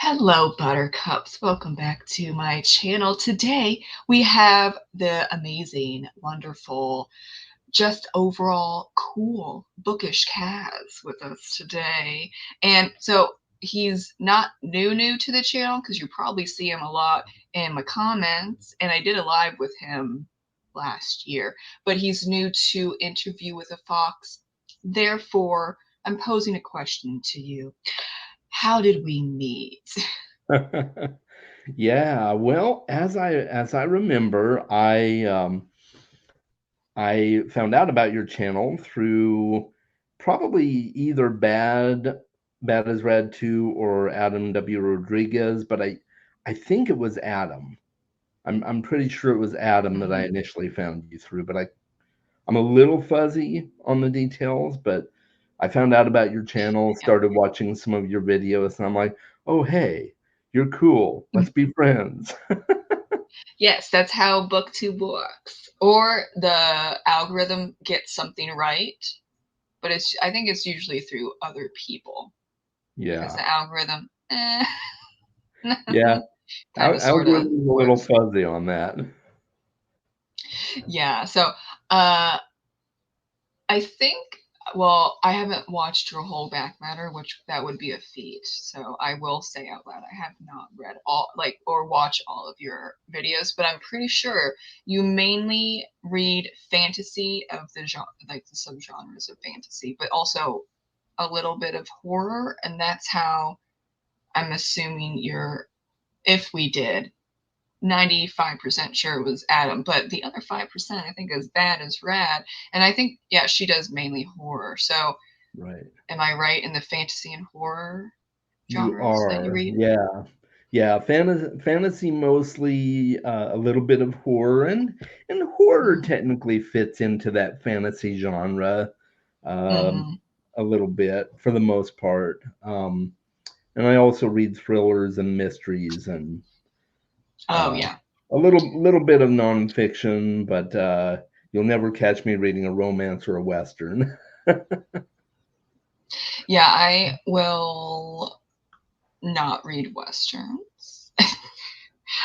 Hello, Buttercups. Welcome back to my channel. Today we have the amazing, wonderful, just overall cool Bookish Kaz with us today. And so he's not new to the channel because you probably see him a lot in my comments. And I did a live with him last year, but he's new to Interview with a Fox. Therefore, I'm posing a question to you. How did we meet? Yeah, well, as I remember, I found out about your channel through probably either Bad as Red 2 or Adam W. Rodriguez, but I think it was Adam. I'm pretty sure it was Adam that I Mhm. initially found you through, but I'm a little fuzzy on the details, but I found out about your channel, Yeah. started watching some of your videos, and I'm like, oh, hey, you're cool. Let's be friends. Yes, that's how booktube works. Or the algorithm gets something right, but I think it's usually through other people because Yeah. the algorithm, Yeah. kind of sort of Algorithm's a little works. fuzzy on that. Yeah. So, uh, I think, well, I haven't watched your whole back matter, which that would be a feat. So I will say out loud, I have not read all, like, or watch all of your videos, but I'm pretty sure you mainly read fantasy of the genre, like the subgenres of fantasy, but also a little bit of horror. And that's how I'm assuming if we did, 95% sure it was Adam, but the other 5% I think is Bad as Rad. And I think, yeah, she does mainly horror. So Right. am I right in the fantasy and horror You genres that you are. read? Yeah. Yeah, fantasy mostly, a little bit of horror, and horror Mm-hmm. technically fits into that fantasy genre, um, Mm-hmm. a little bit for the most part. And I also read thrillers and mysteries and Oh, uh, yeah. a little bit of nonfiction, but you'll never catch me reading a romance or a western. Yeah, I will not read Westerns.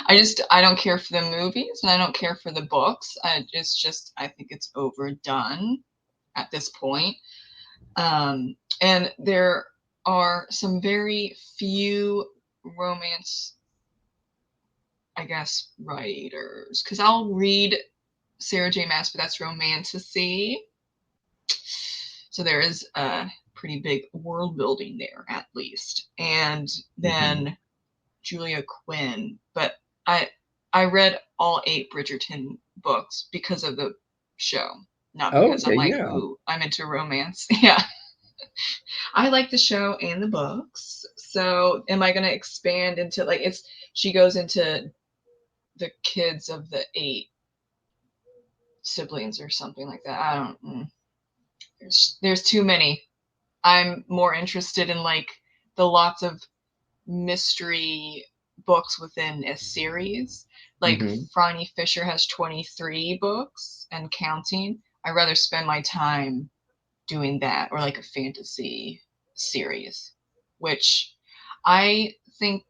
I don't care for the movies and I don't care for the books. I think it's overdone at this point. And there are some very few romance, I guess, writers. Because I'll read Sarah J. Maas, but that's romantasy. So there is a pretty big world building there, at least. And Mhm. then Julia Quinn. But I I read all 8 Bridgerton books because of the show, not because I'm Okay, like, yeah. ooh, I'm into romance. Yeah. I like the show and the books. So am I gonna expand into like it's she goes into the kids of the 8 siblings or something like that. I don't there's too many. I'm more interested in like the lots of mystery books within a series. Like Mhm. Franny Fisher has 23 books and counting. I'd rather spend my time doing that or like a fantasy series, which I think,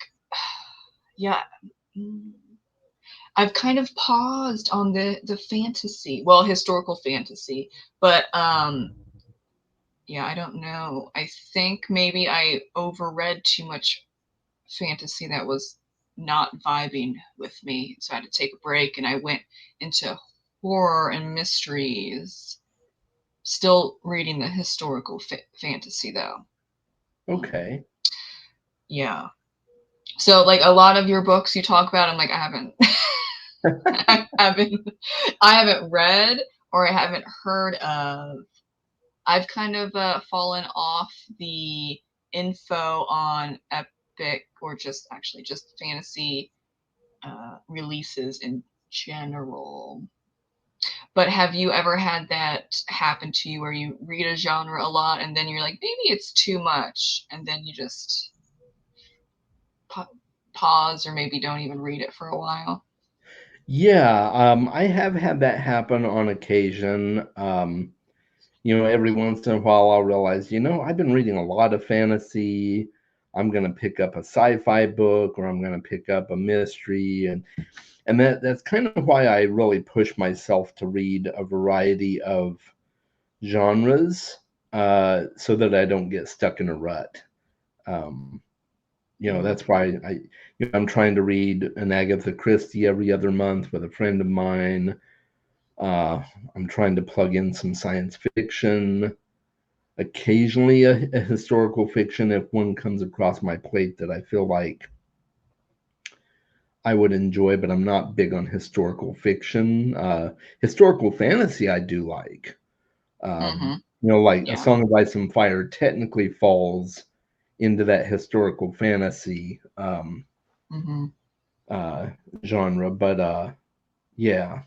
yeah, mm, I've kind of paused on the fantasy, well, historical fantasy, but yeah, I don't know. I think maybe I overread too much fantasy that was not vibing with me, so I had to take a break, and I went into horror and mysteries. Still reading the historical fantasy though. Mm, Okay. yeah. So like a lot of your books you talk about, I'm like I haven't, I haven't, I haven't read or I haven't heard of. I've kind of fallen off the info on epic or just actually just fantasy releases in general. But have you ever had that happen to you where you read a genre a lot and then you're like, maybe it's too much, and then you just pa- pause or maybe don't even read it for a while? Yeah, I have had that happen on occasion. Every once in a while I'll realize, I've been reading a lot of fantasy. I'm going to pick up a sci-fi book or I'm going to pick up a mystery, and that's kind of why I really push myself to read a variety of genres, so that I don't get stuck in a rut. Um, Mm. that's why I'm trying to read an Agatha Christie every other month with a friend of mine. Uh, I'm trying to plug in some science fiction, occasionally a historical fiction if one comes across my plate that I feel like I would enjoy, but I'm not big on historical fiction. Historical fantasy I do like. Mm-hmm. Like A Yeah. Song of Ice and Fire technically falls into that historical fantasy Mm-hmm. uh, genre, but yeah,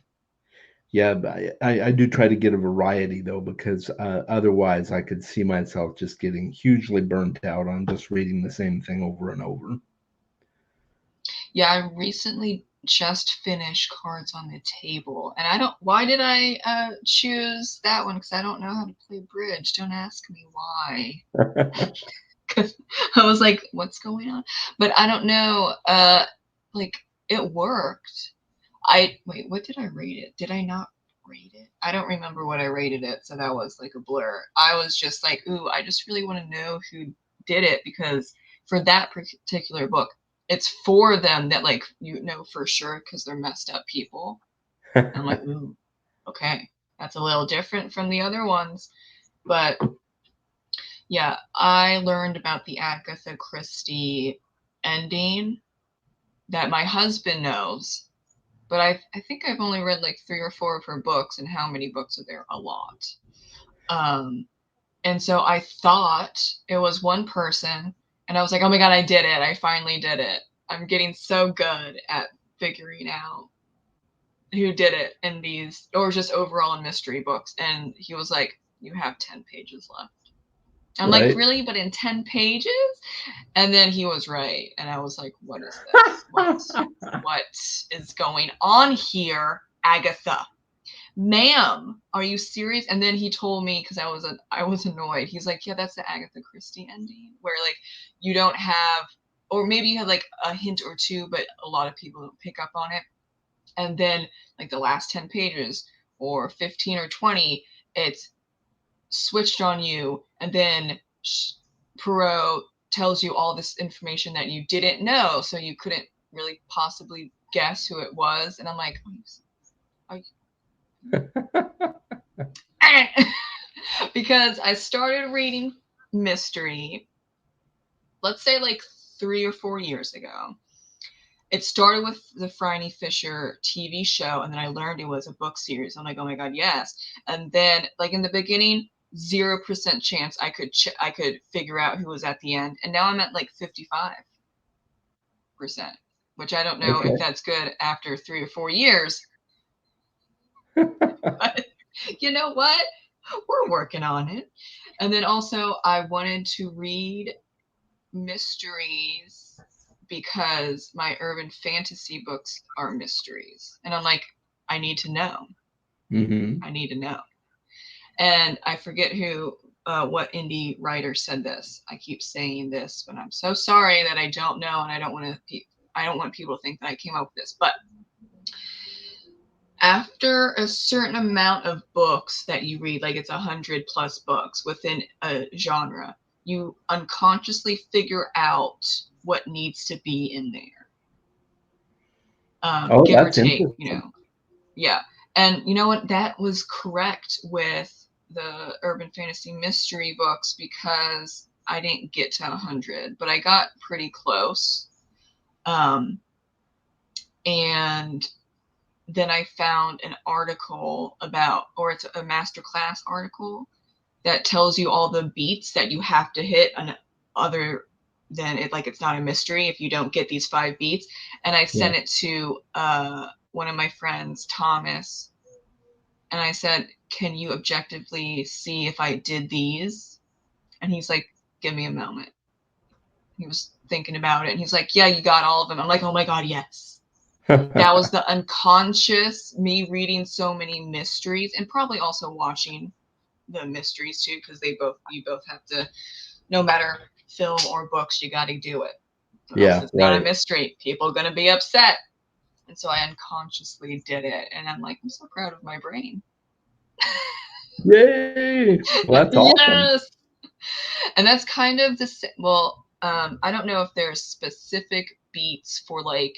yeah, but I do try to get a variety though, because otherwise I could see myself just getting hugely burnt out on just reading the same thing over and over. Yeah, I recently just finished Cards on the Table, and I don't. Why did I choose that one? Because I don't know how to play bridge. Don't ask me why. Because I was like, what's going on? But I don't know. Like it worked. I wait. What did I rate it? Did I not rate it? I don't remember what I rated it, so that was like a blur. I was just like, ooh, I just really want to know who did it because for that particular book, it's for them that like for sure because they're messed up people. I'm like, ooh, okay, that's a little different from the other ones, but yeah, I learned about the Agatha Christie ending that my husband knows, but I think I've only read like 3 or 4 of her books, and how many books are there? A lot. Um, and so I thought it was one person, and I was like, oh my god, I did it! I finally did it! I'm getting so good at figuring out who did it in these, or just overall in mystery books. And he was like, you have 10 pages left. I'm like, Right? really? But in 10 pages? And then he was right. And I was like, what is this? What is going on here, Agatha? Ma'am, are you serious? And then he told me, because I was annoyed. He's like, yeah, that's the Agatha Christie ending, where like you don't have, or maybe you have like a hint or two, but a lot of people don't pick up on it. And then like the last 10 pages or 15 or 20, it's switched on you, and then Perot tells you all this information that you didn't know, so you couldn't really possibly guess who it was. And I'm like, are you... because I started reading mystery, let's say like 3 or 4 years ago. It started with the Phryne Fisher TV show, and then I learned it was a book series. I'm like, oh my god, yes! And then, like in the beginning, 0% chance I could figure out who was at the end, and now I'm at like 55%, which I don't know if Okay. that's good after 3 or 4 years. But you know what? We're working on it. And then also, I wanted to read mysteries because my urban fantasy books are mysteries. And I'm like, I need to know. Hmm. I need to know. And I forget what indie writer said this. I keep saying this, but I'm so sorry that I don't know, and I don't want people to think that I came up with this. But after a certain amount of books that you read, like it's 100+ books within a genre, you unconsciously figure out what needs to be in there, Oh, give or that's take, interesting. yeah. And you know what? That was correct with the urban fantasy mystery books because I didn't get to 100, but I got pretty close. Um, and then I found an article about, or it's a masterclass article that tells you all the beats that you have to hit, and other than it, like it's not a mystery if you don't get these 5 beats. And I Yeah. sent it to one of my friends, Thomas, and I said, can you objectively see if I did these? And he's like, give me a moment. He was thinking about it, and he's like, yeah, you got all of them. I'm like, oh my god, yes. That was the unconscious me reading so many mysteries, and probably also watching the mysteries too, because you both have to, no matter film or books, you got to do it. Or else Yeah, it's not a right. mystery. People are going to be upset. And so I unconsciously did it. And I'm like, I'm so proud of my brain. Yay! Well, that's awesome. Yes. And that's kind of the, well, I don't know if there's specific beats for like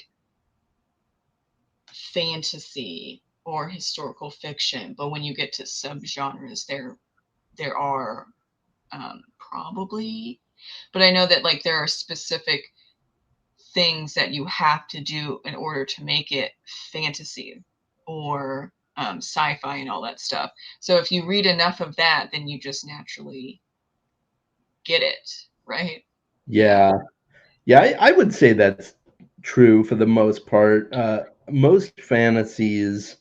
fantasy or historical fiction, but when you get to subgenres, there are probably, but I know that like there are specific things that you have to do in order to make it fantasy or sci-fi and all that stuff. So if you read enough of that, then you just naturally get it, right? Yeah. Yeah. Yeah, I would say that's true for the most part. Most fantasies,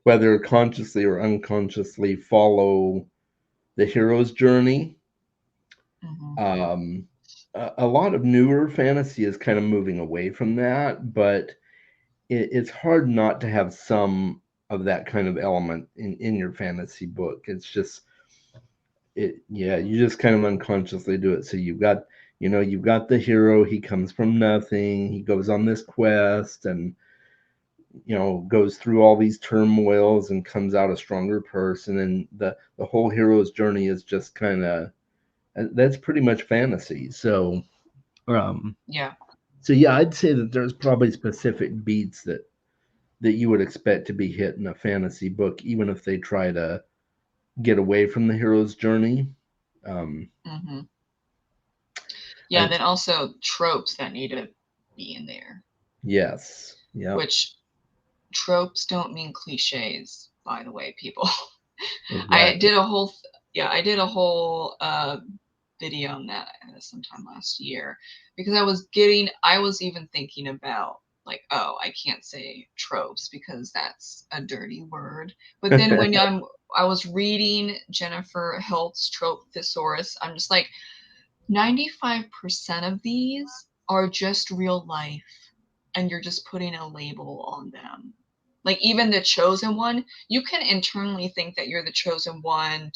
whether consciously or unconsciously, follow the hero's journey. Hmm. Um, a lot of newer fantasy is kind of moving away from that, but it's hard not to have some of that kind of element in your fantasy book. It's just yeah, you just kind of unconsciously do it. So you've got the hero, he comes from nothing, he goes on this quest and goes through all these turmoils and comes out a stronger person, and the whole hero's journey is just kind of that's pretty much fantasy. Um Yeah. so yeah, I'd say that there's probably specific beats that you would expect to be hit in a fantasy book, even if they try to get away from the hero's journey. Um, Hmm. Yeah. I Then also tropes that need to be in there, Yes, yep, which tropes don't mean cliches, by the way, people. I exactly. did a whole, yeah, I did a whole video on that sometime last year because I was even thinking about like, oh, I can't say tropes because that's a dirty word. But then when I was reading Jennifer Hilt's Trope Thesaurus, I'm just like, 95% of these are just real life and you're just putting a label on them. Like even the chosen one, you can internally think that you're the chosen one,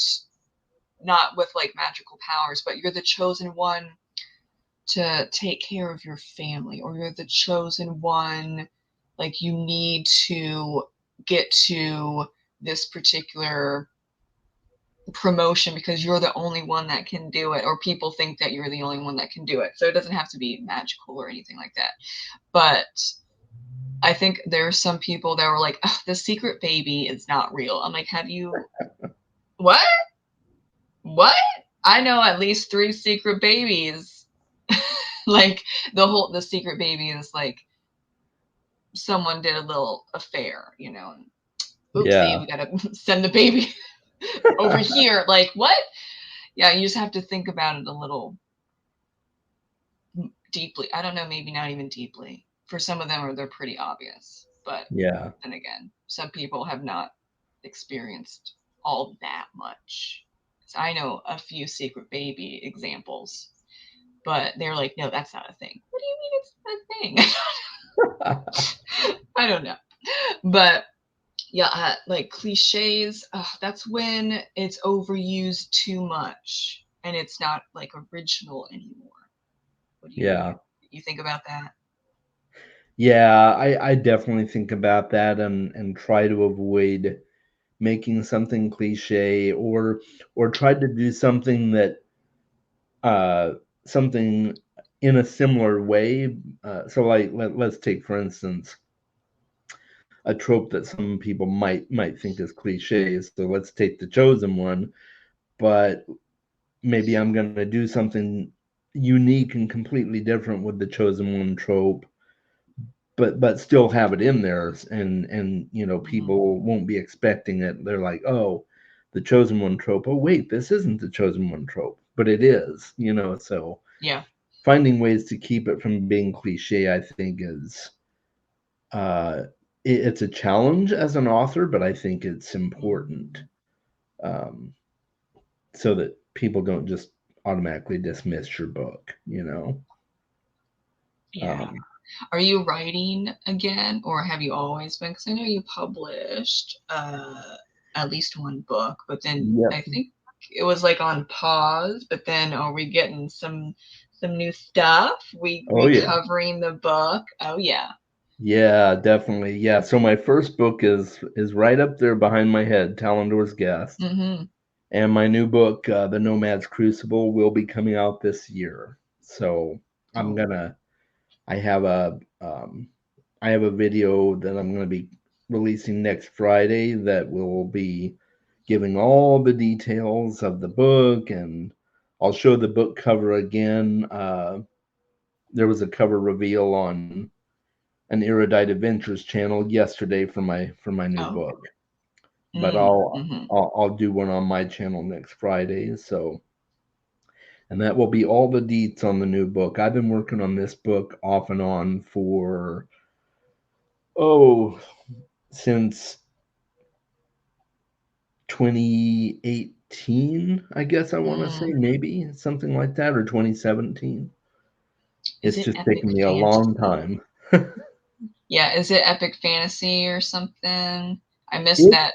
not with like magical powers, but you're the chosen one to take care of your family, or you're the chosen one, like you need to get to this particular promotion because you're the only one that can do it, or people think that you're the only one that can do it. So it doesn't have to be magical or anything like that. But I think there are some people that were like, "Ugh, the secret baby is not real." I'm like, have you what? What? I know at least three secret babies. Like the secret baby is like someone did a little affair, and oopsie, Yeah, we gotta send the baby over here. Like what? Yeah, you just have to think about it a little deeply. I don't know, maybe not even deeply. For some of them, they're pretty obvious, but yeah, then again, some people have not experienced all that much. So I know a few secret baby examples, but they're like, no, that's not a thing. What do you mean it's not a thing? I don't know. But yeah, like cliches, that's when it's overused too much and it's not like original anymore. What do yeah, you think about that? yeah. I definitely think about that and try to avoid making something cliche or try to do something that uh something in a similar way. So like let's take for instance a trope that some people might think is cliches. So let's take the chosen one, but maybe I'm going to do something unique and completely different with the chosen one trope, but still have it in there, and Hmm. people won't be expecting it. They're like, oh, the chosen one trope. Oh wait, this isn't the chosen one trope, but it is. So Yeah. finding ways to keep it from being cliche, I think, is uh, it's a challenge as an author, but I think it's important, um, so that people don't just automatically dismiss your book. Yeah. Um, Are you writing again, or have you always been? Because I know you published at least one book, but then yep. I think it was like on pause. But then, are we getting some some new stuff. We Oh yeah. recovering the book. Oh yeah. Yeah, definitely. Yeah. So my first book is right up there behind my head, Talendor's Guest. Mm-hmm. And my new book, The Nomad's Crucible, will be coming out this year. So I'm Oh. gonna I have a um, I have a video that I'm gonna be releasing next Friday that will be giving all the details of the book, and I'll show the book cover again. There was a cover reveal on an Erudite Adventures channel yesterday for my new Oh. book, but Mm-hmm. I'll do one on my channel next Friday. So, and that will be all the deets on the new book. I've been working on this book off and on for oh since 2018, I guess I want to say Mm. maybe something like that, or 2017. Is It's it just epic taken me a long fantasy? time. Yeah, is it epic fantasy or something? I missed It that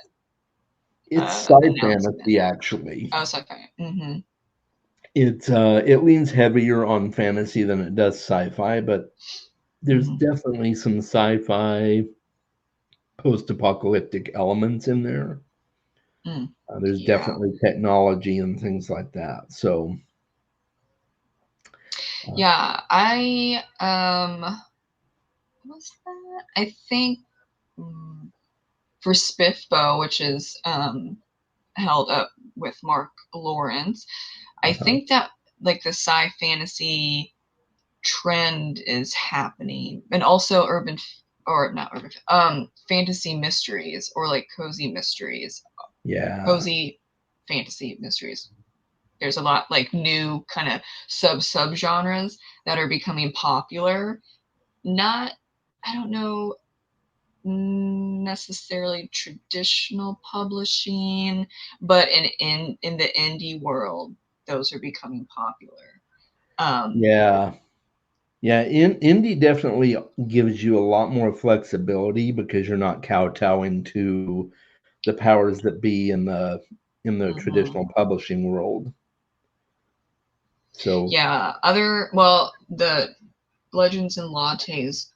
it's sci announcement. fantasy actually. Oh, sci-fi. Mm-hmm. It leans heavier on fantasy than it does sci-fi, but there's Mm-hmm. definitely some sci-fi post-apocalyptic elements in there. Mm. There's Yeah. definitely technology and things like that. So, uh, Yeah. What's that? I think mm, for Spiffbo, which is held up with Mark Lawrence, I uh-huh. think that like the sci trend is happening, and also or not urban, fantasy mysteries or like cozy mysteries, Yeah, cozy fantasy mysteries. There's a lot like new kind of sub genres that are becoming popular. Not, I don't know, necessarily traditional publishing, but in the indie world, those are becoming popular. Um, yeah, yeah. Indie definitely gives you a lot more flexibility because you're not kowtowing to the powers that be in the mhm. traditional publishing world. So, Yeah, other well, the Legends and Lattes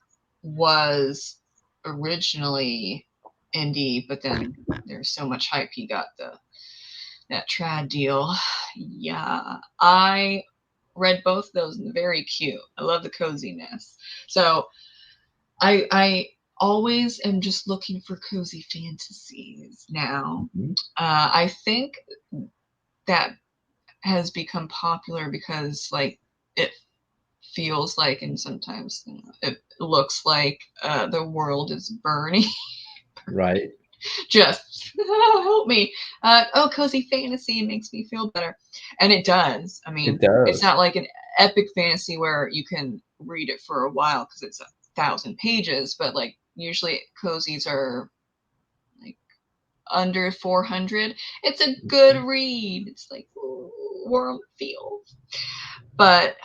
was originally indie, but then there's so much hype he got the that trad deal. Yeah, I read both of those and they're very cute. I love the coziness. So I always am just looking for cozy fantasies now. mhm, I think that has become popular because like it feels like, and sometimes it looks like the world is burning. right. Just help me. Oh, cozy fantasy makes me feel better, and it does. I It mean, it's does. not like an epic fantasy where you can read it for a while because it's 1,000 pages, but like usually cozies are like under 400. It's a good read. It's like warm feels. But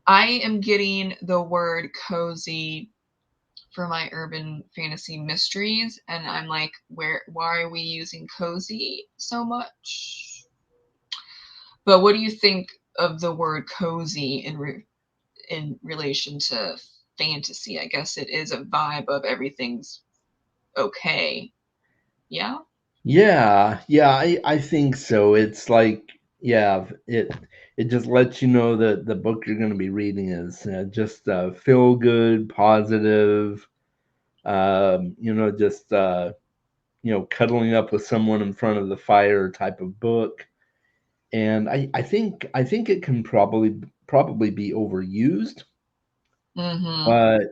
I am getting the word cozy for my urban fantasy mysteries, and I'm like, why are we using cozy so much? But what do you think of the word cozy in relation to fantasy? I guess it is a vibe of everything's okay. Yeah. Yeah, yeah, I think so. It's like, yeah, it just lets you know that the book you're going to be reading is just feel good, positive, just cuddling up with someone in front of the fire type of book. And I think it can probably be overused, Mm-hmm. but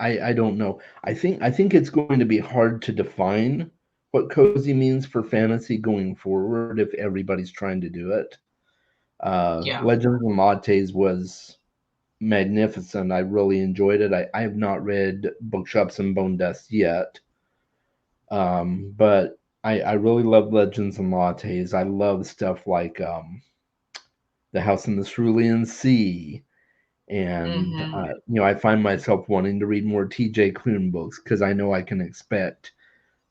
I don't know. I think it's going to be hard to define what cozy means for fantasy going forward if everybody's trying to do it. Yeah. Legends and Lattes was magnificent. I really enjoyed it. I have not read Bookshops and Bone Dust yet, but I really love Legends and Lattes. I love stuff like The House in the Cerulean Sea, and Mm-hmm. I find myself wanting to read more TJ Klune books because I know I can expect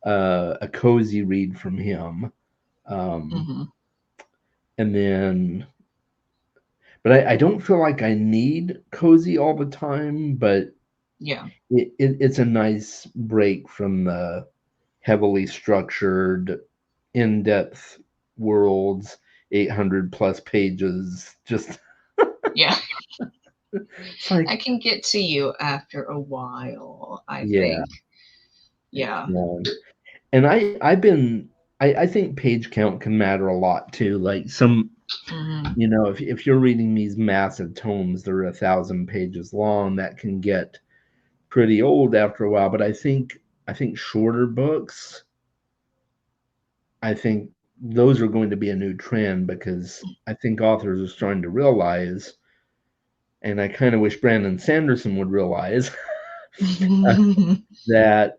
a cozy read from him. Um, Mm-hmm. and then, But I don't feel like I need cozy all the time, but Yeah. it's a nice break from the heavily structured, in-depth worlds, 800 plus pages. Just Yeah. it's like, I can get to you after a while, I yeah, think. Yeah. yeah. And I think page count can matter a lot too. Like some, Hmm. if you're reading these massive tomes that are 1,000 pages long, that can get pretty old after a while. But I think shorter books, I think those are going to be a new trend because I think authors are starting to realize, and I kind of wish Brandon Sanderson would realize that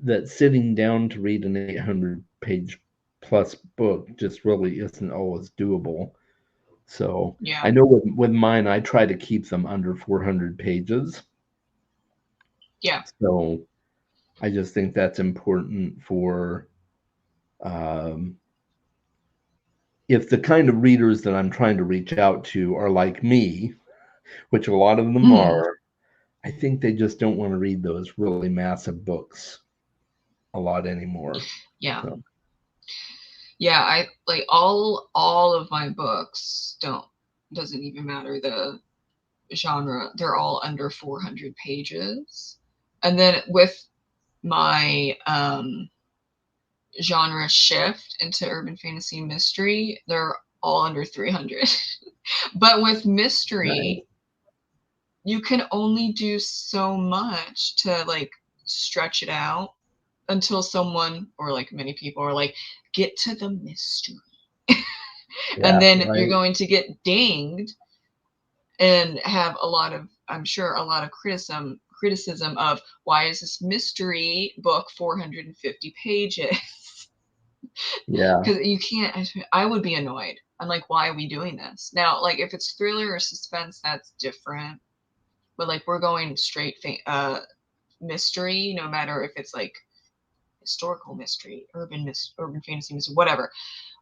that sitting down to read an 800 page plus book just really isn't always doable. So Yeah. I know with mine, I try to keep them under 400 pages. Yeah. So I just think that's important for um, if the kind of readers that I'm trying to reach out to are like me, which a lot of them Hmm. are, I think they just don't want to read those really massive books a lot anymore. Yeah. So Yeah. I like all of my books doesn't even matter the genre. They're all under 400 pages. And then with my genre shift into urban fantasy mystery, they're all under 300. But with nice. mystery, you can only do so much to like stretch it out until someone or like many people are like, get to the mystery. And Yeah, then you're right. going to get dinged and have a lot of, I'm sure, a lot of criticism of why is this mystery book 450 pages? Yeah. Because you can't, I would be annoyed. I'm like, why are we doing this now? Like if it's thriller or suspense, that's different, but like we're going straight mystery, no matter if it's like historical mystery, urban fantasy mystery, whatever.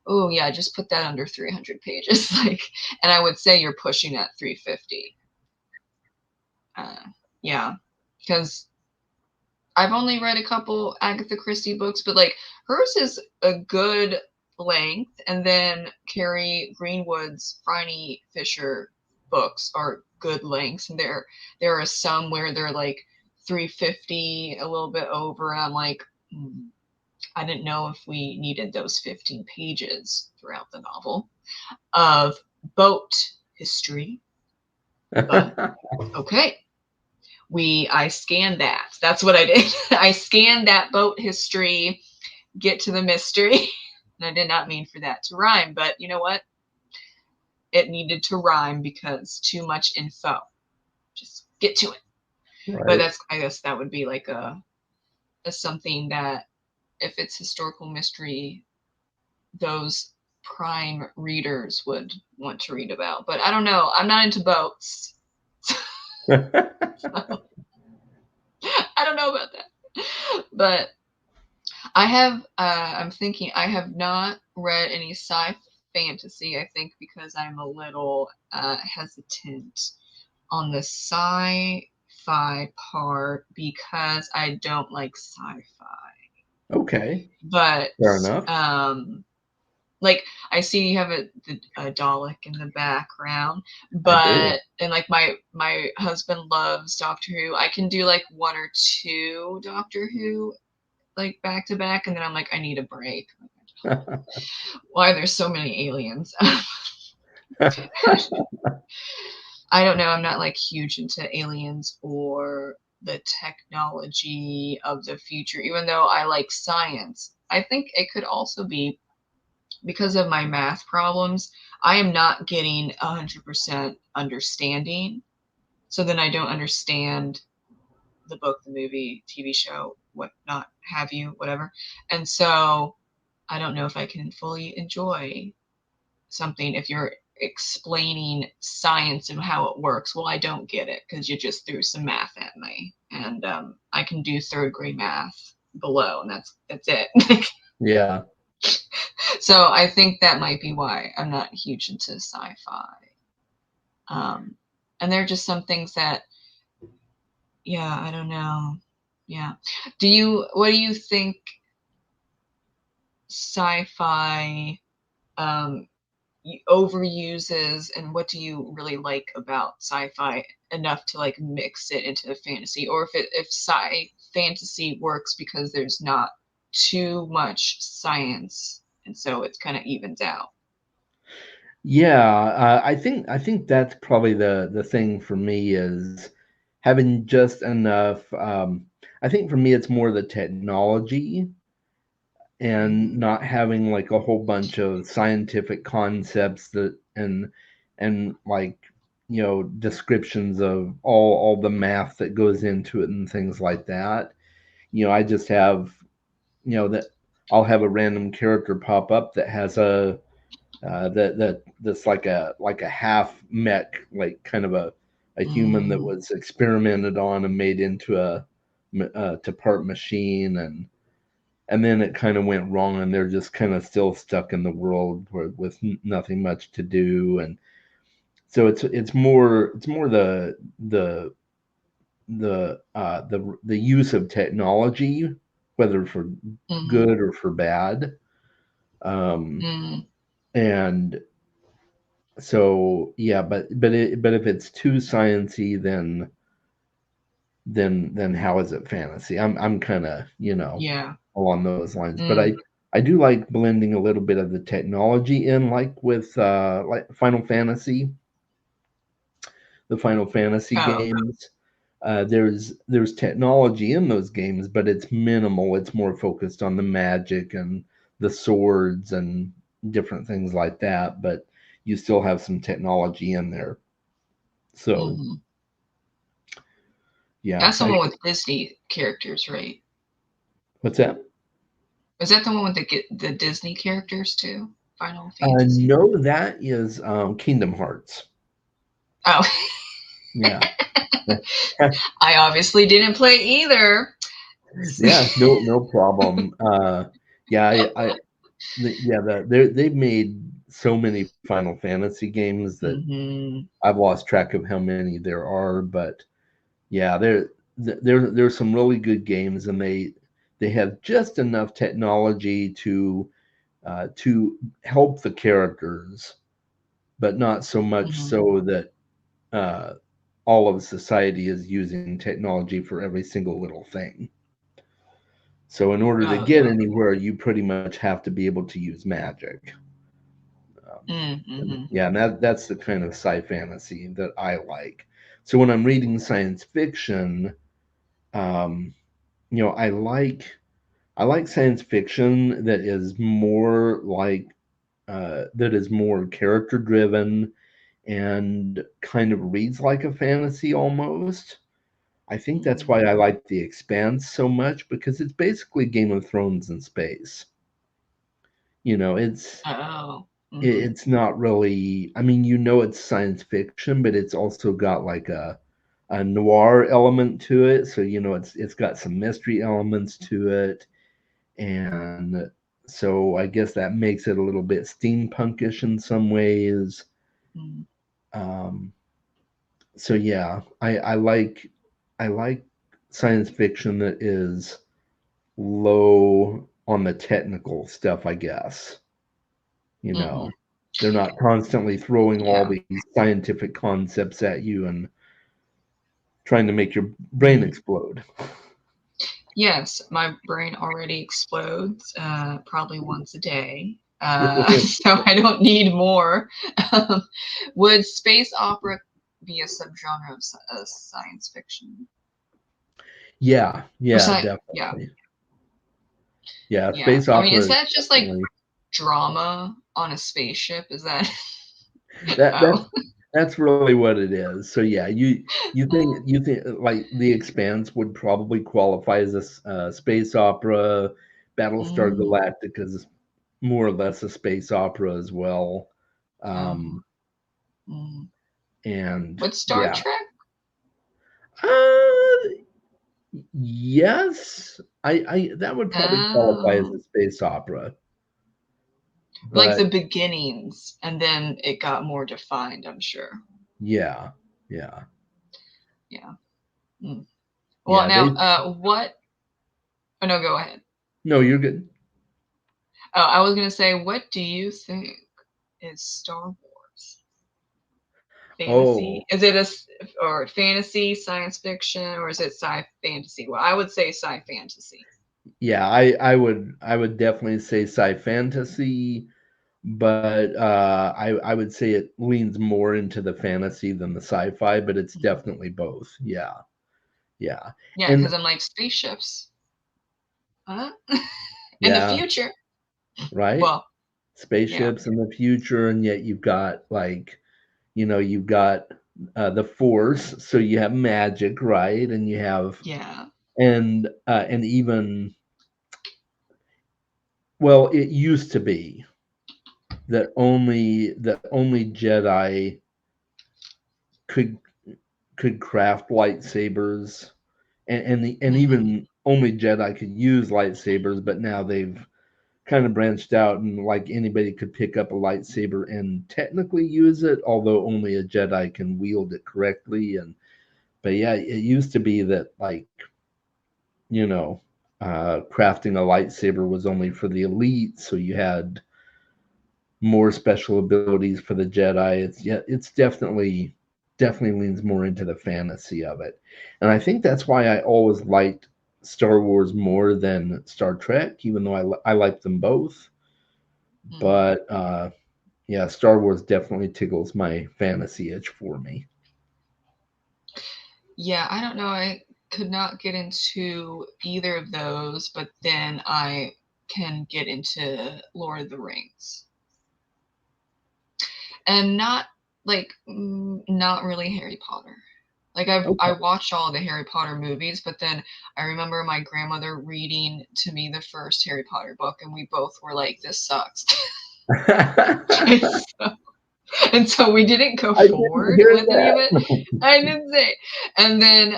Oh yeah, just put that under 300 pages. Like, and I would say you're pushing at 350. uh, yeah, because I've only read a couple Agatha Christie books, but like hers is a good length, and then Carrie Greenwood's Franny Fisher books are good lengths, and there are some where they're like 350, a little bit over, and I'm like, I didn't know if we needed those 15 pages throughout the novel of boat history, but okay. I scanned that. That's what I did. I scanned that boat history, get to the mystery. And I did not mean for that to rhyme, but you know what? It needed to rhyme because too much info. Just get to it. But Right. that's, I guess that would be like a something that if it's historical mystery, those prime readers would want to read about. But I don't know. I'm not into boats. So I don't know about that. But I'm thinking, I have not read any sci fantasy, I think, because I'm a little hesitant on the sci fi part because I don't like sci fi. Okay. But, Fair enough. um, like, I see you have a Dalek in the background, I do. and like my husband loves Doctor Who. I can do like one or two Doctor Who like back to back, and then I'm like, I need a break. Why there's so many aliens? I don't know. I'm not like huge into aliens or the technology of the future, even though I like science. I think it could also be because of my math problems. I am not getting 100% understanding. So then I don't understand the book, the movie, TV show, what not have you, whatever. And so I don't know if I can fully enjoy something if you're explaining science and how it works. Well, I don't get it because you just threw some math at me, and I can do third grade math below, and that's it. Yeah. So I think that might be why I'm not huge into sci-fi. Um, and there are just some things that, yeah, I don't know. Yeah. What do you think sci-fi um, overuses, and what do you really like about sci-fi enough to like mix it into a fantasy, or if sci fantasy works because there's not too much science and so it's kind of evens out. Yeah, I think that's probably the thing for me is having just enough. I think for me, it's more the technology and Mm, not having like a whole bunch of scientific concepts that and like descriptions of all the math that goes into it and things like that. I just have that I'll have a random character pop up that has that's like a half mech, like kind of a human that mm, was experimented on and made into to part machine, and then it kind of went wrong, and they're just kind of still stuck in the world with nothing much to do. And so it's more the use of technology, whether for mm, good or for bad. um mm, and so yeah, but if it's too sciency, then how is it fantasy? I'm kind of yeah. along those lines. But I Mm, I do like blending a little bit of the technology in, like with like the Final Fantasy oh. games. There's technology in those games, but it's minimal. It's more focused on the magic and the swords and different things like that. But you still have some technology in there. So Hmm. yeah, That's the one with Disney characters, right? what's that? Is that the one with the Disney characters too? Final Fantasy. No, that is Kingdom Hearts. Oh. Yeah. I obviously didn't play either. Yeah, no problem. Yeah, they've made so many Final Fantasy games that Hmm. I've lost track of how many there are. But yeah, there's some really good games, and they have just enough technology to help the characters, but not so much Hmm. so that uh, all of society is using technology for every single little thing. So in order to Oh, get okay. anywhere, you pretty much have to be able to use magic. And Mm-hmm. yeah, and that's the kind of sci fantasy that I like. So when I'm reading science fiction, um, I like science fiction that is more character driven and kind of reads like a fantasy almost. I think that's why Mm. I like The Expanse so much, because it's basically Game of Thrones in space. You know, it's Oh. Hmm. it's not really. I mean, it's science fiction, but it's also got like a noir element to it. So it's got some mystery elements to it, and so I guess that makes it a little bit steampunkish in some ways. Mm. Um, so yeah, I like science fiction that is low on the technical stuff, I guess. You Hmm. know, they're not constantly throwing all Yeah. these scientific concepts at you and trying to make your brain Mm. explode. Yes, my brain already explodes probably once a day. So I don't need more. Um, would space opera be a subgenre of science fiction? Yeah, Or yeah, yeah, definitely. Yeah, yeah. space I mean, is opera is that just like definitely drama on a spaceship? Is that? that Oh. that's really what it is. So yeah, you think like The Expanse would probably qualify as a space opera. Battlestar Mm, Galactica is more or less a space opera as well. oh. Um, Mm. and What Star yeah, Trek? uh, yes, I that would probably qualify as Oh. a space opera. like the But beginnings, and then it got more defined, I'm sure. yeah, yeah, Yeah. Mm. Well, yeah. now, They what? Oh no, go ahead. no, you're good. Oh, I was gonna say, what do you think is Star Wars? Oh, Fantasy? Is it or fantasy, science fiction, or is it sci fantasy? Well, I would say sci fantasy. yeah. I would definitely say sci fantasy, but I would say it leans more into the fantasy than the sci-fi, but it's Mhm. definitely both. Yeah, yeah, Yeah, and because I'm like spaceships. Huh? In the yeah, future. right. Well, yeah, Spaceships in the future, and yet you've got like you've got the Force, so you have magic, right? And you have yeah. and even well, it used to be that only Jedi could could craft lightsabers, and Hmm. even only Jedi could use lightsabers, but now they've kind of branched out and like anybody could pick up a lightsaber and technically use it, although only a Jedi can wield it correctly. And but yeah, it used to be that like you know crafting a lightsaber was only for the elite, so you had more special abilities for the Jedi. It's definitely leans more into the fantasy of it, and I think that's why I always liked Star Wars more than Star Trek, even though I like them both. Hmm. But yeah, Star Wars definitely tickles my fantasy itch for me. Yeah, I don't know. I could not get into either of those, but then I can get into Lord of the Rings. And not like not really Harry Potter. Like I Okay. watched all the Harry Potter movies, but then I remember my grandmother reading to me the first Harry Potter book, and we both were like, "This sucks." and, so, and so we didn't go I didn't forward hear with any of it. that. I didn't say. And then,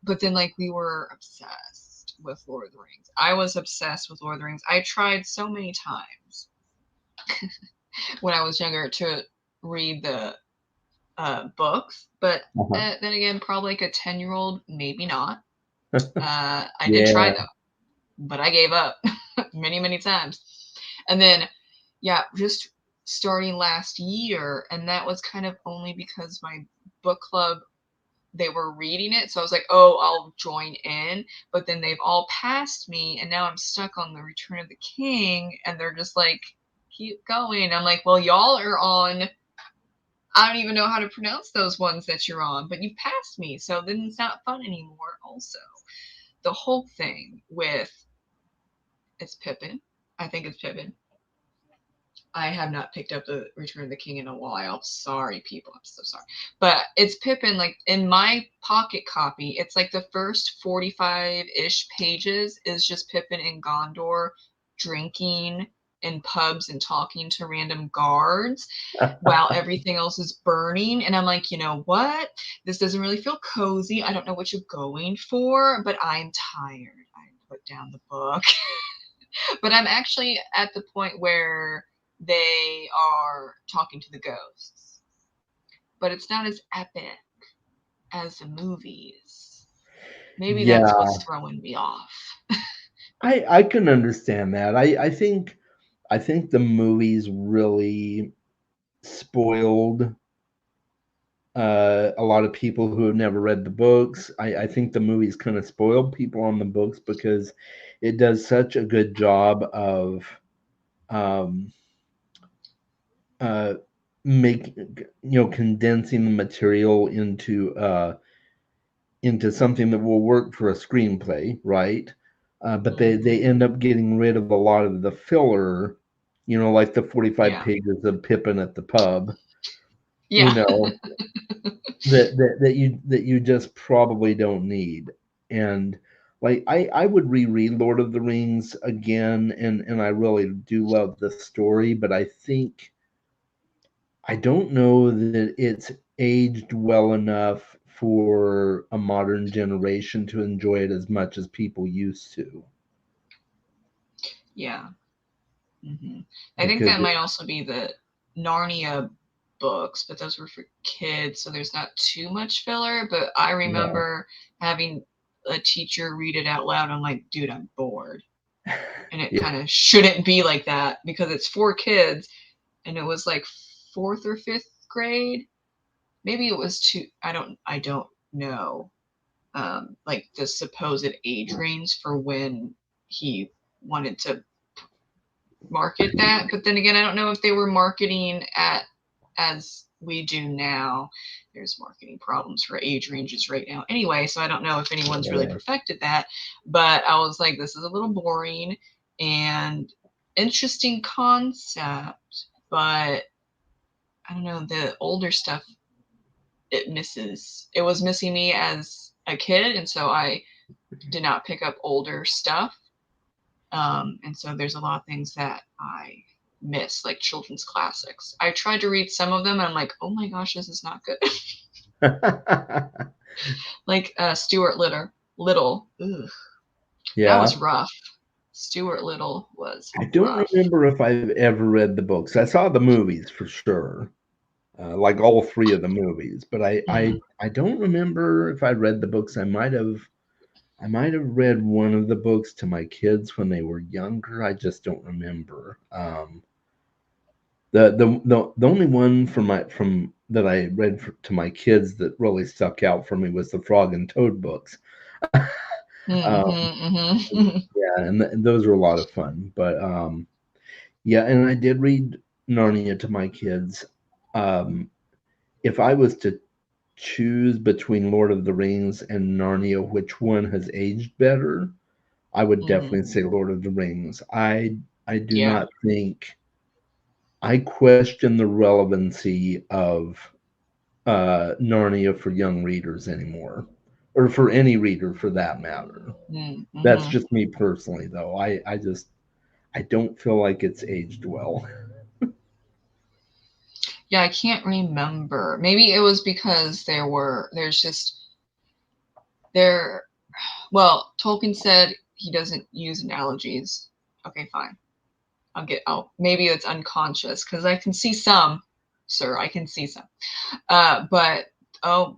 but then like we were obsessed with Lord of the Rings. I was obsessed with Lord of the Rings. I tried so many times when I was younger to read the books, but Uh-huh. then again, probably like a 10-year-old, maybe not. I did try Yeah. though, but I gave up many, many times. And then, yeah, just starting last year, and that was kind of only because my book club they were reading it, so I was like, oh, I'll join in. But then they've all passed me, and now I'm stuck on the Return of the King, and they're just like, keep going. I'm like, well, y'all are on I don't even know how to pronounce those ones that you're on, but you passed me, so then it's not fun anymore. Also, the whole thing with it's Pippin. I think it's Pippin. I have not picked up the Return of the King in a while. Sorry, people. I'm so sorry. But it's Pippin. Like in my pocket copy, it's like the first 45-ish pages is just Pippin and Gondor drinking in pubs and talking to random guards while everything else is burning. And I'm like, you know what? This doesn't really feel cozy. I don't know what you're going for, but I'm tired. I put down the book. But I'm actually at the point where they are talking to the ghosts. But it's not as epic as the movies. Maybe that's Yeah. what's throwing me off. I can understand that. I think the movies really spoiled a lot of people who have never read the books. I think the movies kind of spoiled people on the books because it does such a good job of um, uh, make condensing the material into something that will work for a screenplay, right? But they Hmm. end up getting rid of a lot of the filler, like the 45 Yeah. pages of Pippin at the pub, you Yeah. know, that you just probably don't need. And like I would reread Lord of the Rings again, and I really do love the story, but I don't know that it's aged well enough for a modern generation to enjoy it as much as people used to. Yeah. Hmm. I think because that might also be the Narnia books, but those were for kids, so there's not too much filler. But I yeah, remember having a teacher read it out loud. I'm like, dude, I'm bored. And it yeah, kind of shouldn't be like that because it's for kids. And it was like fourth or fifth grade. Maybe it was two. I don't know. Like the supposed age range for when he wanted to market that. But then again, I don't know if they were marketing at as we do now. There's marketing problems for age ranges right now. Anyway, so I don't know if anyone's really yeah. perfected that. But I was like, this is a little boring and interesting concept, but I don't know, the older stuff it was missing me as a kid, and so I did not pick up older stuff. And so there's a lot of things that I miss, like children's classics. I tried to read some of them, and I'm like, oh my gosh, this is not good. Like Stuart Little. Ugh, that Yeah. was rough. Stuart Little was I don't rough. remember if I've ever read the books. I saw the movies for sure, like all three of the movies, but Mm, I don't remember if I read the books. I might have read one of the books to my kids when they were younger. I just don't remember. The only one from that I read to my kids that really stuck out for me was the Frog and Toad books. Um, mm-hmm. yeah, and those were a lot of fun. But yeah, and I did read Narnia to my kids. Um, if I was to choose between Lord of the Rings and Narnia, which one has aged better, I would Mm, definitely say Lord of the Rings. I do yeah. not think I question the relevancy of Narnia for young readers anymore, or for any reader for that matter. That's Mm-hmm. just me personally, though. I don't feel like it's aged well. Yeah, I can't remember. Maybe it was because there's just there well, Tolkien said he doesn't use analogies. Okay, fine. Maybe it's unconscious because I can see some, sir. I can see some. But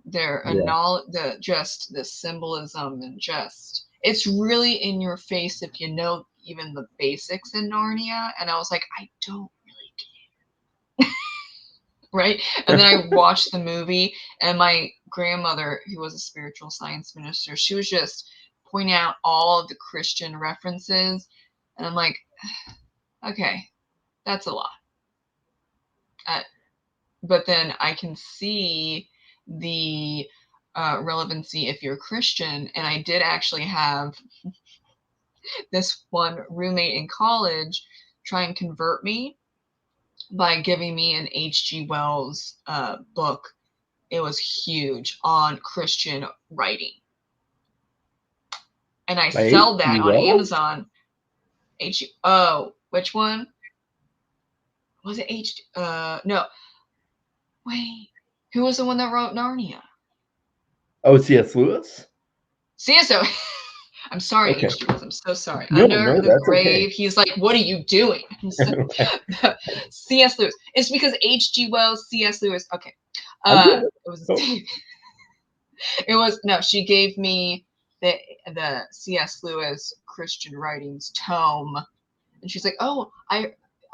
they're Yeah, the just the symbolism and just it's really in your face if you know even the basics in Narnia. And I was like, I don't really right? And then I watched the movie, and my grandmother, who was a spiritual science minister, she was just pointing out all of the Christian references. And I'm like, okay, that's a lot. Uh, but then I can see the relevancy if you're Christian. And I did actually have this one roommate in college try and convert me by giving me an H.G. Wells book. It was huge on Christian writing. And I by sell H.G. that on Wells. Amazon. Oh, which one? Was it no. Wait. Who was the one that wrote Narnia? Oh, C.S. Lewis. CSO. I'm sorry, Okay. H.G. Wells. I'm so sorry. No, Under no, the that's okay. grave, he's like, what are you doing? C.S. Lewis. It's because H.G. Wells, C.S. Lewis. Okay. I get it. It was Totally. it was no, she gave me the C.S. Lewis Christian writings tome, and she's like, "Oh, I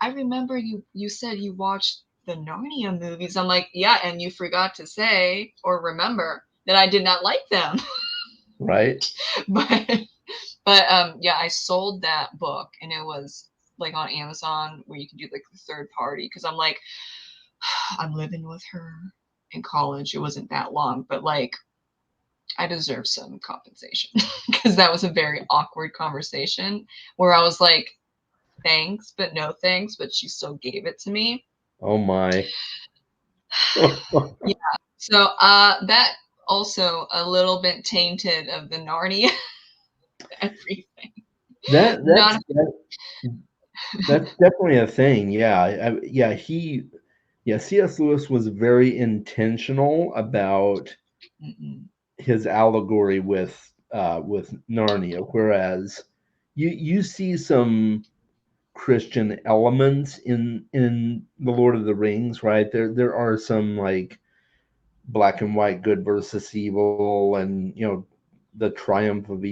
remember you said you watched the Narnia movies." I'm like, "Yeah, and you forgot to say or remember that I did not like them." Right. but yeah, I sold that book, and it was like on Amazon where you can do like the third party because I'm like, I'm living with her in college. It wasn't that long, but like I deserve some compensation because that was a very awkward conversation where I was like, thanks, but no thanks, but she still gave it to me. Oh my. Yeah. So that also a little bit tainted of the Narnia everything. that Not that's that, that's definitely a thing. Yeah. Yeah. Yeah. C.S. Lewis was very intentional about mm-mm, his allegory with Narnia, whereas you see some Christian elements in the Lord of the Rings, right? There are some like black and white, good versus evil, and the triumph of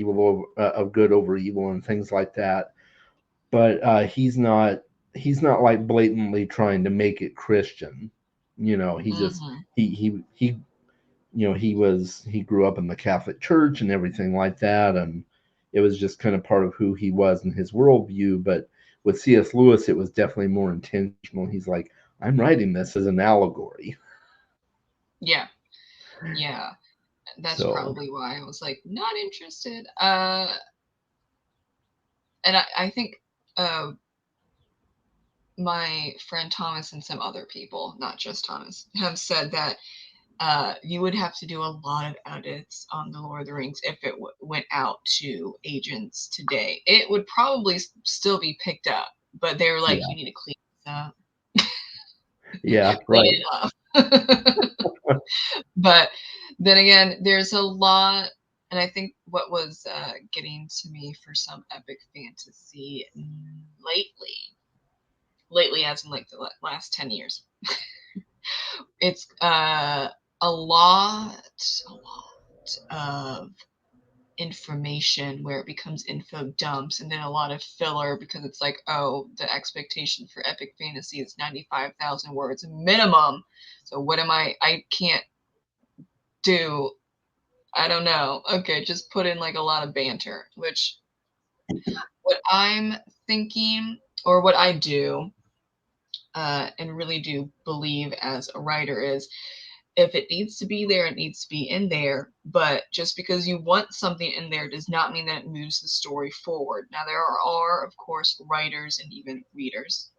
of good over evil, and things like that. But he's not like blatantly trying to make it Christian. He just Hmm. he he grew up in the Catholic Church and everything like that, and it was just kind of part of who he was and his worldview. But with C.S. Lewis, it was definitely more intentional. He's like, I'm writing this as an allegory. Yeah, yeah. That's So probably why I was like not interested. And I think uh, my friend Thomas and some other people, not just Thomas, have said that you would have to do a lot of edits on the Lord of the Rings if it went out to agents today. It would probably still be picked up, but they were like, yeah, you need to clean this up, yeah, clean right, it up. But then again, there's a lot, and I think what was getting to me for some epic fantasy lately, as in like the last 10 years, it's a lot, a lot of information where it becomes info dumps and then a lot of filler because it's like, oh, the expectation for epic fantasy is 95,000 words minimum. So what am I can't do. I don't know. Okay, just put in like a lot of banter, which what I'm thinking or what I do and really do believe as a writer is if it needs to be there, it needs to be in there. But just because you want something in there does not mean that it moves the story forward. Now, there are of course, writers and even readers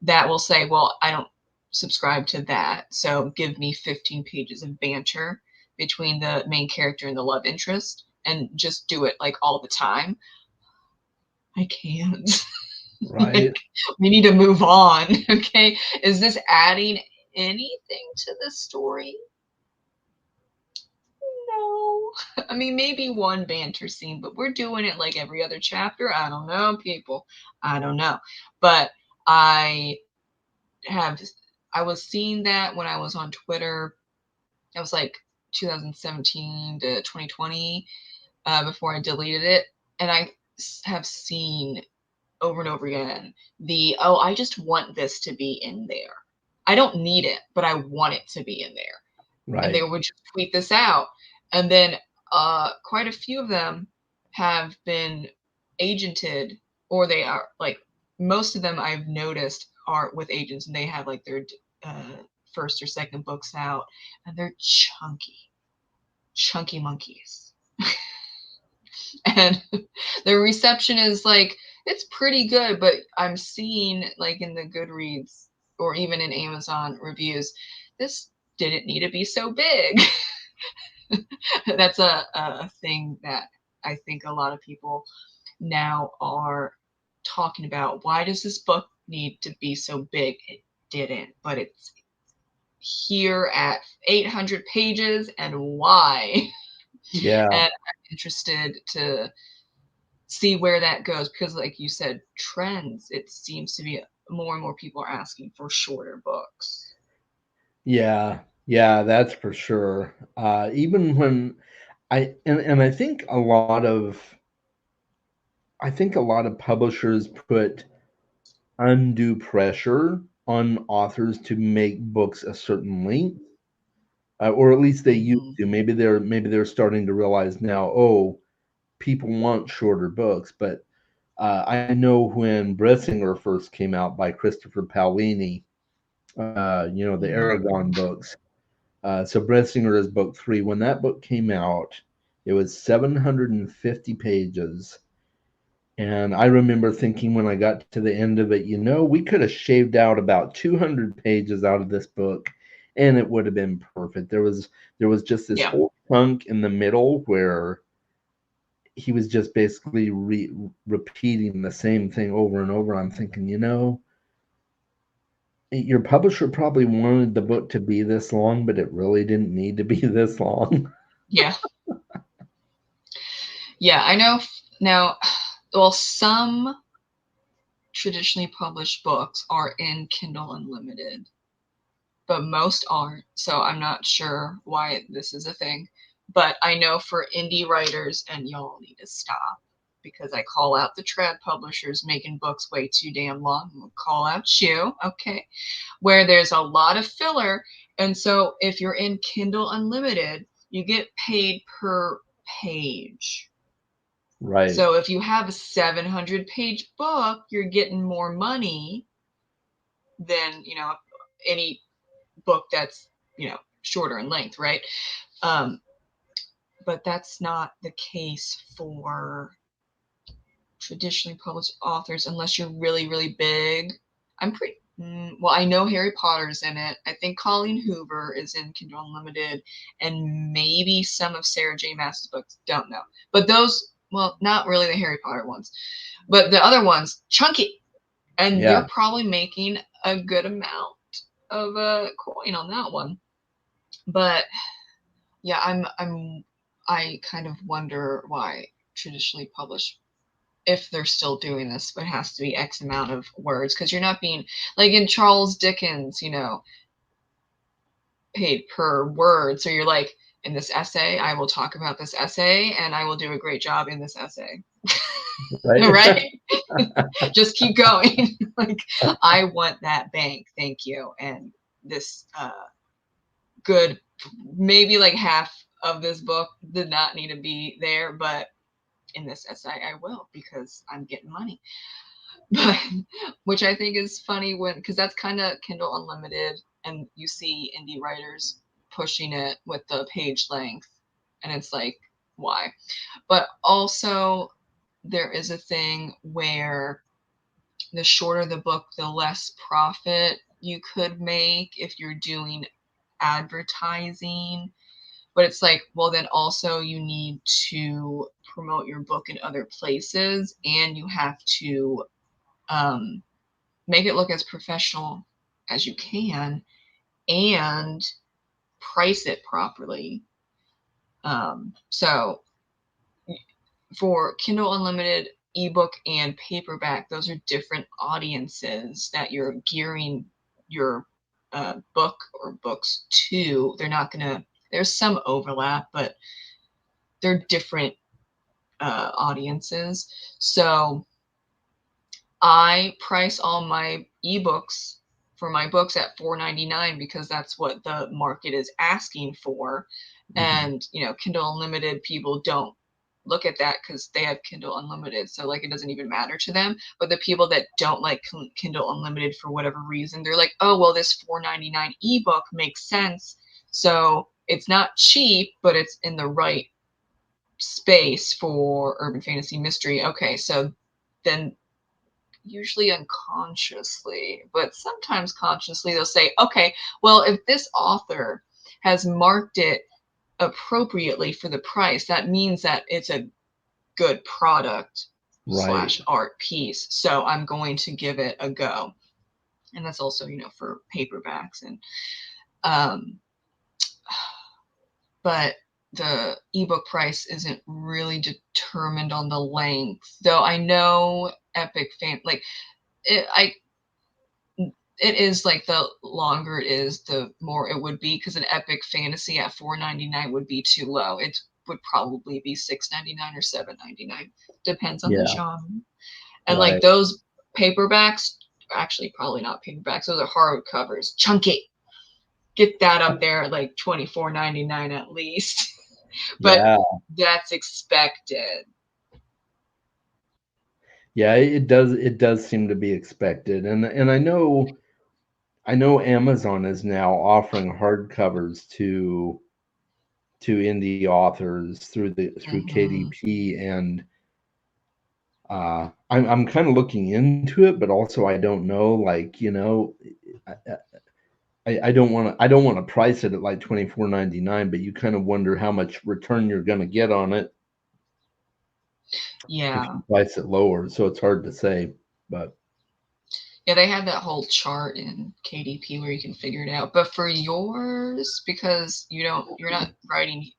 that will say, well, I don't subscribe to that. So give me 15 pages of banter between the main character and the love interest and just do it like all the time. I can't. right. Like, we need to move on. Okay. Is this adding anything to the story? No. I mean, maybe one banter scene, but we're doing it like every other chapter. I don't know, people. I don't know. But I have, I was seeing that when I was on Twitter. That was like 2017 to 2020 before I deleted it. And I have seen over and over again oh, I just want this to be in there. I don't need it, but I want it to be in there. And they Right. would just tweet this out. And then quite a few of them have been agented, or they are like, most of them I've noticed are with agents and they have like their uh, first or second books out and they're chunky monkeys. And the reception is like, it's pretty good, but I'm seeing like in the Goodreads or even in Amazon reviews, this didn't need to be so big. That's a thing that I think a lot of people now are talking about. Why does this book need to be so big? It didn't, but it's here at 800 pages, and why? Yeah. And I'm interested to see where that goes because, like you said, trends, it seems to be more and more people are asking for shorter books. Yeah. Yeah, that's for sure. Even when and I think a lot of publishers put undue pressure on authors to make books a certain length, or at least they used Hmm. to. Maybe they're starting to realize now, oh, people want shorter books. But I know when Bressinger first came out by Christopher Paolini, the Hmm. Aragon books. So Bressinger is book three. When that book came out, it was 750 pages. And I remember thinking when I got to the end of it, we could have shaved out about 200 pages out of this book and it would have been perfect. There was just this Yeah. whole chunk in the middle where he was just basically repeating the same thing over and over. I'm thinking, your publisher probably wanted the book to be this long, but it really didn't need to be this long. Yeah. Yeah. I know now, well, some traditionally published books are in Kindle Unlimited, but most aren't. So I'm not sure why this is a thing. But I know for indie writers, and y'all need to stop because I call out the trad publishers making books way too damn long. I'm gonna call out you, okay? Where there's a lot of filler. And so if you're in Kindle Unlimited, you get paid per page. Right. So if you have a 700-page book, you're getting more money than, any book that's, shorter in length, right? Um, but that's not the case for traditionally published authors unless you're really, really big. I'm pretty well, I know Harry Potter's in it. I think Colleen Hoover is in Kindle Unlimited, and maybe some of Sarah J. Maas's books. Don't know, but those, well, not really the Harry Potter ones, but the other ones, chunky, and Yeah. you're probably making a good amount of a coin on that one. But yeah, I kind of wonder why traditionally published, if they're still doing this, but it has to be X amount of words because you're not being like in Charles Dickens, paid per word. So you're like, in this essay, I will talk about this essay and I will do a great job in this essay. Right. Right? Just keep going. Like, I want that bank. Thank you. And this good, maybe like half of this book did not need to be there, but in this essay, I will because I'm getting money. But which I think is funny when, because that's kind of Kindle Unlimited, and you see indie writers pushing it with the page length, and it's like, why? But also, there is a thing where the shorter the book, the less profit you could make if you're doing advertising. But it's like, well, then also you need to promote your book in other places, and you have to um, make it look as professional as you can and price it properly. So for Kindle Unlimited, ebook, and paperback, those are different audiences that you're gearing your book or books to. They're not going to, there's some overlap, but they're different audiences. So I price all my ebooks for my books at $4.99 because that's what the market is asking for. Mhm. And, Kindle Unlimited people don't look at that because they have Kindle Unlimited. So, like, it doesn't even matter to them. But the people that don't like Kindle Unlimited for whatever reason, they're like, oh, well, this $4.99 ebook makes sense. So it's not cheap, but it's in the right space for urban fantasy mystery. Okay, so then usually unconsciously, but sometimes consciously, they'll say, okay, well, if this author has marked it appropriately for the price, that means that it's a good product Right. slash art piece. So I'm going to give it a go. And that's also, for paperbacks and um, but the ebook price isn't really determined on the length. Though I know Epic fan like it is like the longer it is, the more it would be because an epic fantasy at $4.99 would be too low. It would probably be $6.99 or $7.99. Depends on the Yeah. genre. And like Right. those paperbacks, actually probably not paperbacks, those are hardcovers. Chunky. Get that up there at like $24.99 at least. But Yeah. that's expected. Yeah, it does seem to be expected. And I know Amazon is now offering hardcovers to indie authors through Mm-hmm. KDP, and I'm kind of looking into it, but also I don't know, like, I, I don't want to price it at like 24.99, but you kind of wonder how much return you're going to get on it if Yeah. you price it lower. So it's hard to say, but Yeah, they have that whole chart in KDP where you can figure it out. But for yours, because you're not writing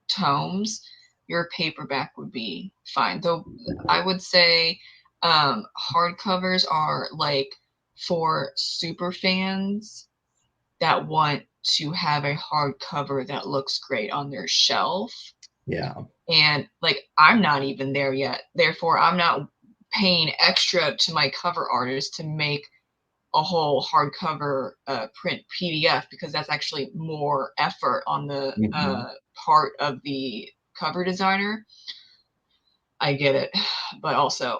tomes, your paperback would be fine. Though I would say Hardcovers are like for super fans that want to have a hardcover that looks great on their shelf. Yeah. And like, I'm not even there yet. Therefore, I'm not paying extra to my cover artist to make a whole hardcover print PDF, because that's actually more effort on the Hmm. part of the cover designer. I get it. But also,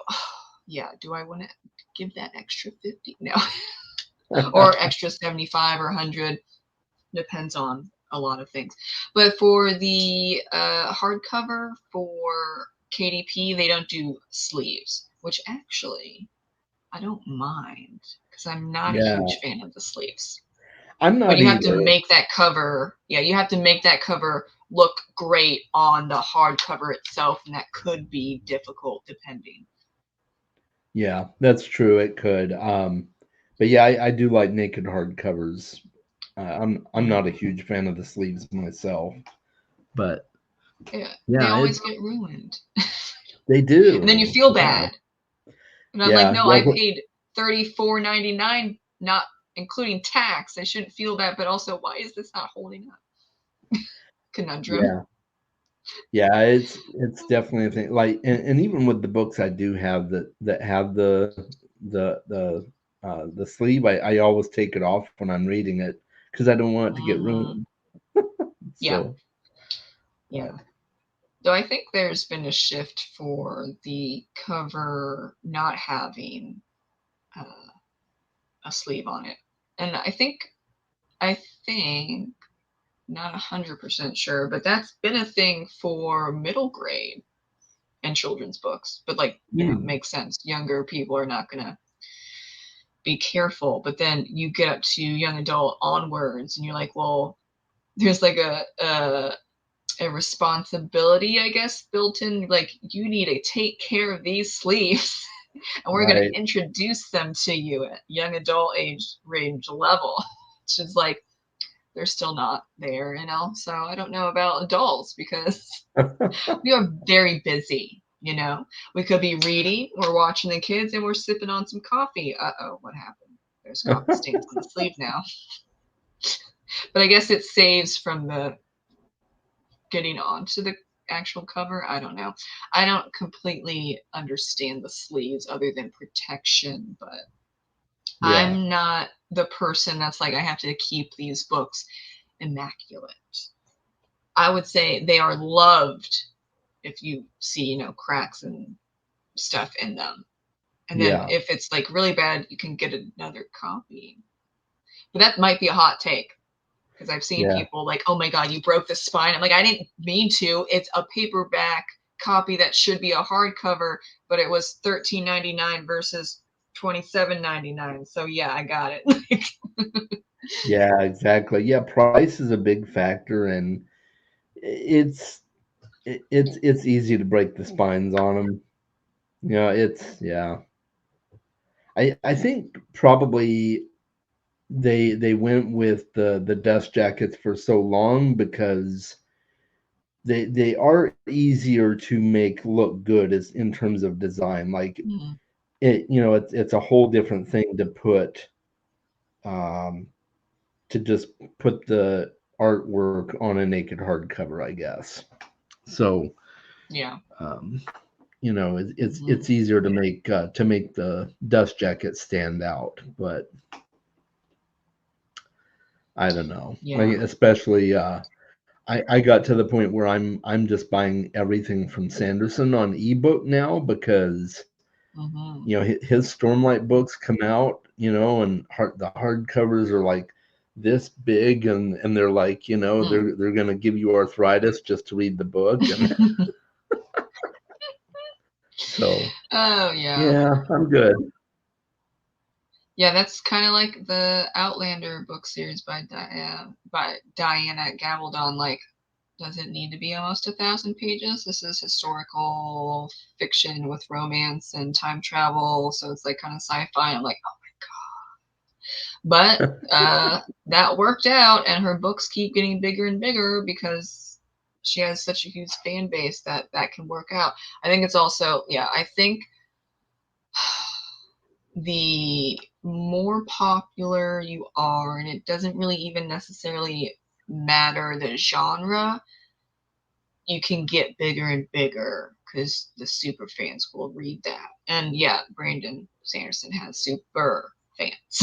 yeah, do I want to give that extra 50? No. Or extra 75 or 100. Depends on a lot of things. But for the hardcover for KDP, they don't do sleeves, which actually I don't mind, because I'm not a Yeah. huge fan of the sleeves. I'm But not you have to either. make that cover, yeah, you have to make that cover look great on the hardcover itself, and that could be difficult depending. Yeah, that's true. It could. But yeah, I do like naked hardcovers. I'm not a Mm. huge fan of the sleeves myself, but Yeah, they yeah, always it's get ruined. they And then you do. feel Yeah, bad. And I'm like, yeah, no, yeah. I paid $34.99, not including tax. I shouldn't feel that, but also, why is this not holding up? Conundrum. Yeah, yeah. It's definitely a thing. Like, and even with the books I do have that have the sleeve, I always take it off when I'm reading it because I don't want it to get Hmm. ruined. Yeah, So, but yeah. Though I think there's been a shift for the cover not having uh, a sleeve on it, and I think not 100% sure, but that's been a thing for middle grade and children's books. But like, it mm, makes sense. Younger people are not gonna be careful. But then you get up to young adult onwards, and you're like, well, there's like a responsibility, I guess, built in. Like, you need to take care of these sleeves, and we're going right. to introduce them to you at young adult age range level. Which is like, they're still not there, you know. So I don't know about adults, because we are very busy. You know, we could be reading, we're watching the kids, and we're sipping on some coffee. Uh-oh, what happened? There's coffee stains on the sleeve now. But I guess it saves from the getting onto the actual cover. I don't know. I don't completely understand the sleeves other than protection, but Yeah, I'm not the person that's like, I have to keep these books immaculate. I would say they are loved if you see, cracks and stuff in them. And then yeah, if it's like really bad, you can get another copy. But that might be a hot take, because I've seen yeah. people like, oh my God, you broke the spine. I'm like, I didn't mean to. It's a paperback copy that should be a hardcover, but it was $13.99 versus $27.99. So yeah, I got it. Yeah, exactly. Yeah, price is a big factor, and it's it's easy to break the spines on them. You know, it's yeah. I think probably they went with the dust jackets for so long because they are easier to make look good as in terms of design. Like Mm, it's a whole different thing um to just put the artwork on a naked hardcover, I guess. So, yeah. um, Hmm. it's easier to make the dust jacket stand out, but I don't know. Like Yeah. especially I got to the point where I'm just buying everything from Sanderson on ebook now because Hmm. his Stormlight books come out, and the hardcovers are like this big, and they're like, Mm. they're gonna give you arthritis just to read the book, and so Oh yeah. yeah, I'm good. Yeah, that's kind of like the Outlander book series by Diana Gabaldon. Like, does it need to be almost 1,000 pages? This is historical fiction with romance and time travel, so it's like kind of sci-fi. I'm like, oh my god. But that worked out, and her books keep getting bigger and bigger because she has such a huge fan base that that can work out. I think it's also, yeah, I think The more popular you are, and it doesn't really even necessarily matter the genre, you can get bigger and bigger because the super fans will read that. And yeah, Brandon Sanderson has super fans.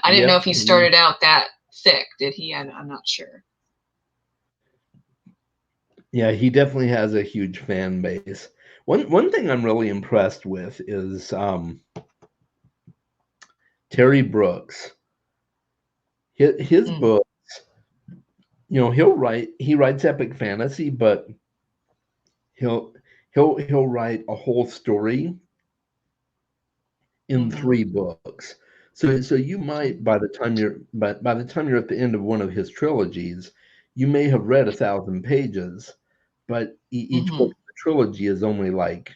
I didn't know if Yep. he started out that thick. Did he? I'm not sure. Yeah, he definitely has a huge fan base. One thing I'm really impressed with is Terry Brooks. His Mm, books, he writes epic fantasy, but he'll he'll write a whole story in mm-hmm, 3 books. So you might by the time you're at the end of one of his trilogies, you may have read 1,000 pages, but each mm-hmm, book of the trilogy is only like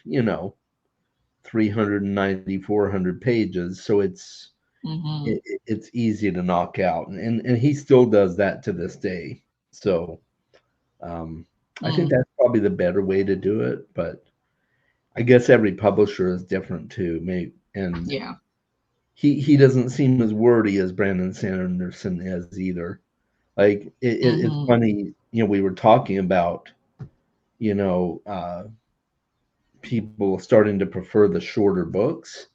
390, 400 pages, so mm-hmm, it's easy to knock out, and he still does that to this day. So um, I think mm, that's probably the better way to do it, but I guess every publisher is different too. Maybe, and yeah. he doesn't seem as wordy as Brandon Sanderson is either. Like it's Mm-hmm, funny, we were talking about you know uh, people starting to prefer the shorter books.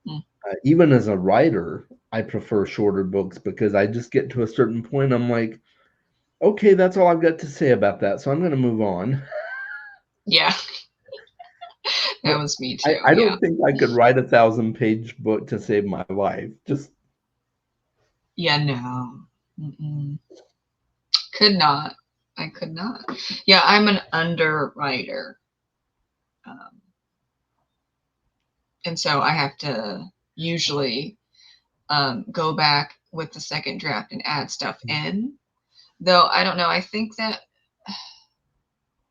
mm, Even as a writer, I prefer shorter books because I just get to a certain point. I'm like, okay, that's all I've got to say about that. So I'm going to move on. yeah. That But was me I too. Yeah. don't think I could write 1,000 page book to save my life. Just Yeah. No. Mm-mm. Could not. I could not. Yeah, I'm an underwriter. Um, and so I have to usually go back with the second draft and add stuff in. Though I don't know. I think that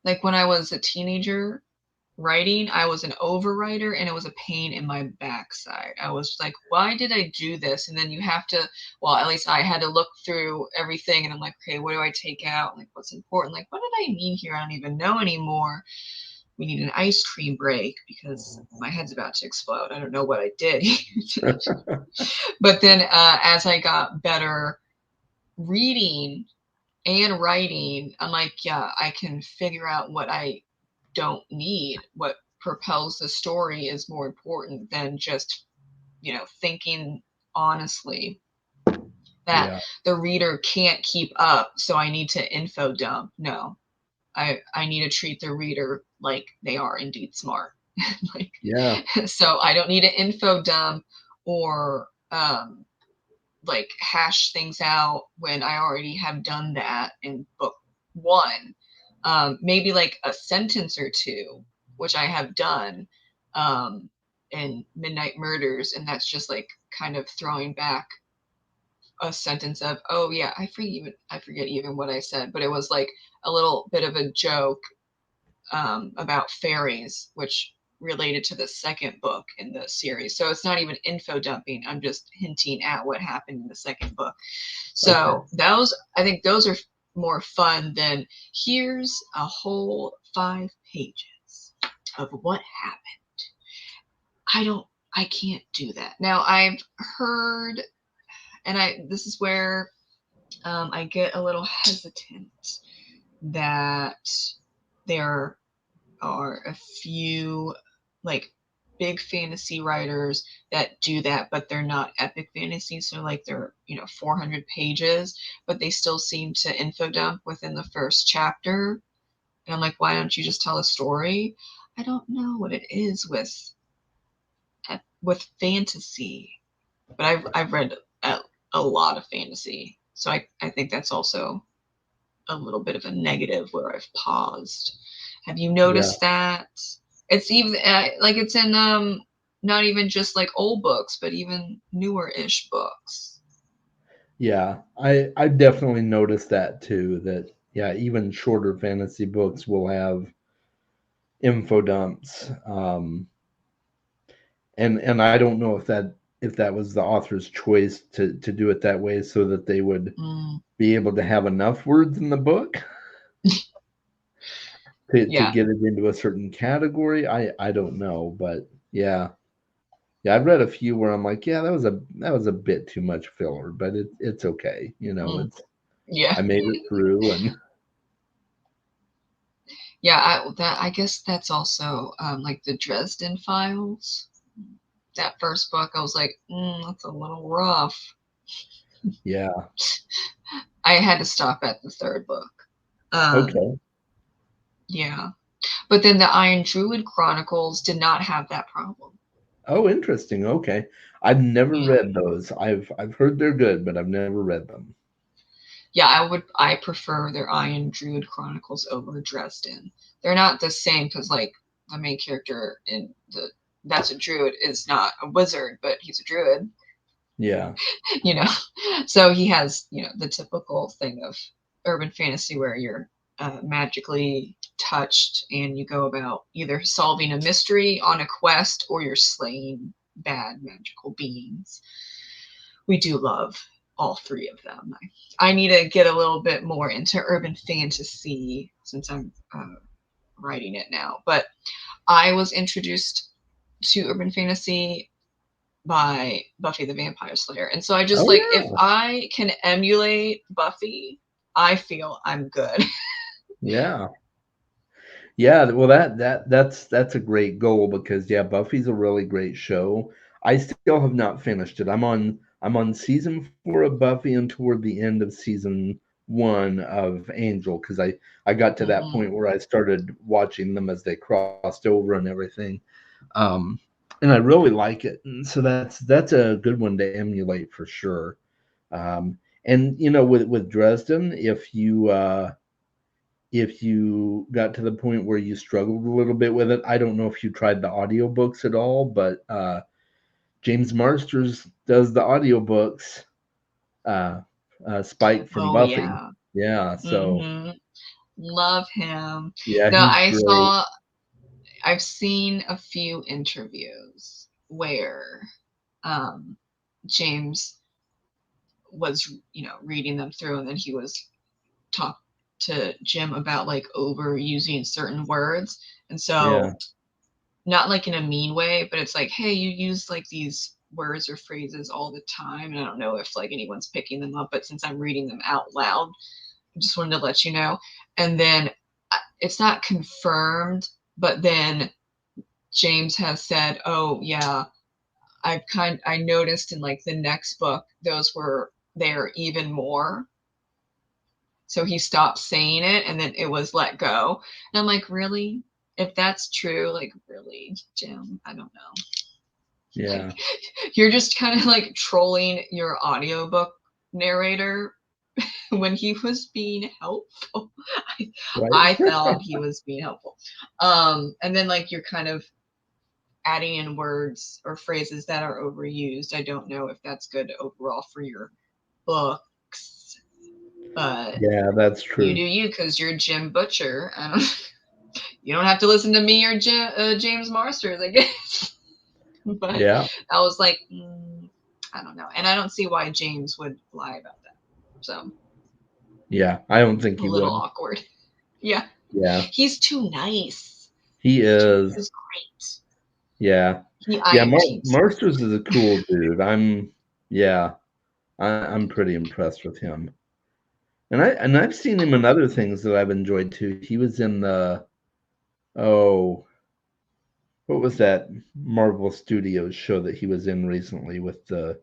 like when I was a teenager writing, I was an overwriter and it was a pain in my backside. I was like, why did I do this? And then you have to, well, at least I had to look through everything and I'm like, okay, what do I take out? Like, what's important? Like, what did I mean here? I don't even know anymore. We need an ice cream break because my head's about to explode. I don't know what I did. But then as I got better reading and writing, I'm like, yeah, I can figure out what I don't need. What propels the story is more important than just, thinking honestly that yeah, the reader can't keep up, so I need to info dump. No, I need to treat the reader like they are indeed smart. Like, yeah, so I don't need to info dump or like hash things out when I already have done that in book one. Maybe like a sentence or two, which I have done in Midnight Murders, and that's just like kind of throwing back a sentence of, oh yeah, I forget even what I said, but it was like a little bit of a joke about fairies, which related to the second book in the series. So it's not even info dumping. I'm just hinting at what happened in the second book. okay, So I think those are more fun than here's a whole 5 pages of what happened. I can't do that. Now I've heard, and this is where I get a little hesitant that there are a few like big fantasy writers that do that, but they're not epic fantasy. So like they're 400 pages, but they still seem to info dump within the first chapter. And I'm like, why don't you just tell a story? I don't know what it is with fantasy, but I've read a lot of fantasy, so I think that's also a little bit of a negative where I've paused. Have you yeah, noticed that? It's even like it's in not even just like old books, but even newer ish books. yeah. I've definitely noticed that too. That yeah, even shorter fantasy books will have info dumps. And I don't know if that was the author's choice to do it that way so that they would Mm, be able to have enough words in the book to yeah. get it into a certain category. I don't know, but Yeah. Yeah, I've read a few where I'm like, yeah, that was a bit too much filler, but it's okay. Mm, It's yeah. I made it through and Yeah, I guess that's also like the Dresden Files. That first book, I was like, that's a little rough. yeah. I had to stop at the third book. Um, Okay. yeah, but then the Iron Druid Chronicles did not have that problem. Oh, interesting. Okay. I've never Yeah, read those. I've heard they're good, but I've never read them. yeah, I prefer their Iron Druid Chronicles over Dresden. They're not the same because like the main character in the that's a druid is not a wizard, but he's a druid. Yeah. you know so he has the typical thing of urban fantasy where you're magically touched and you go about either solving a mystery on a quest or you're slaying bad magical beings. We do love all three of them. I need to get a little bit more into urban fantasy since I'm writing it now, but I was introduced to urban fantasy by Buffy the Vampire Slayer. And so I just Oh like if yeah. I can emulate Buffy, I feel I'm good. Yeah. Yeah, well that's a great goal because yeah, Buffy's a really great show. I still have not finished it. I'm on season 4 of Buffy and toward the end of season 1 of Angel because I got to that Mm-hmm. point where I started watching them as they crossed over and everything. Um and I really like it. And so that's a good one to emulate for sure. And with Dresden, if you got to the point where you struggled a little bit with it, I don't know if you tried the audiobooks at all, but James Marsters does the audiobooks, uh, Spike from Oh Buffy. yeah. Yeah, so Mm-hmm. Love him. yeah, No, he's great. I've seen a few interviews where um James was, reading them through and then he was talk to Jim about like overusing certain words. And Yeah, so not like in a mean way, but it's like, hey, you use like these words or phrases all the time. And I don't know if like anyone's picking them up, but since I'm reading them out loud, I just wanted to let you know. And then it's not confirmed, but then James has said, oh, yeah, I noticed in like the next book, those were there even more. So he stopped saying it and then it was let go. And I'm like, really? If that's true, like, really, Jim? I don't know. Like, yeah, you're just kind of like trolling your audiobook narrator when he was being helpful. I, right. I thought he was being helpful. And then like you're kind of adding in words or phrases that are overused. I don't know if that's good overall for your books, but Yeah, that's you do true. you because you're Jim Butcher. You don't have to listen to me or James Marsters, I guess. But Yeah, I was like, I don't know, and I don't see why James would lie about that. So yeah. I don't think a he little would. awkward. Yeah, Yeah, he's too nice. he James is. is great. Yeah, I yeah. am Team Marsters Marsters. is a cool dude. Yeah, I'm pretty impressed with him. And I've seen him in other things that I've enjoyed too. He was in the oh, what was that Marvel Studios show that he was in recently with the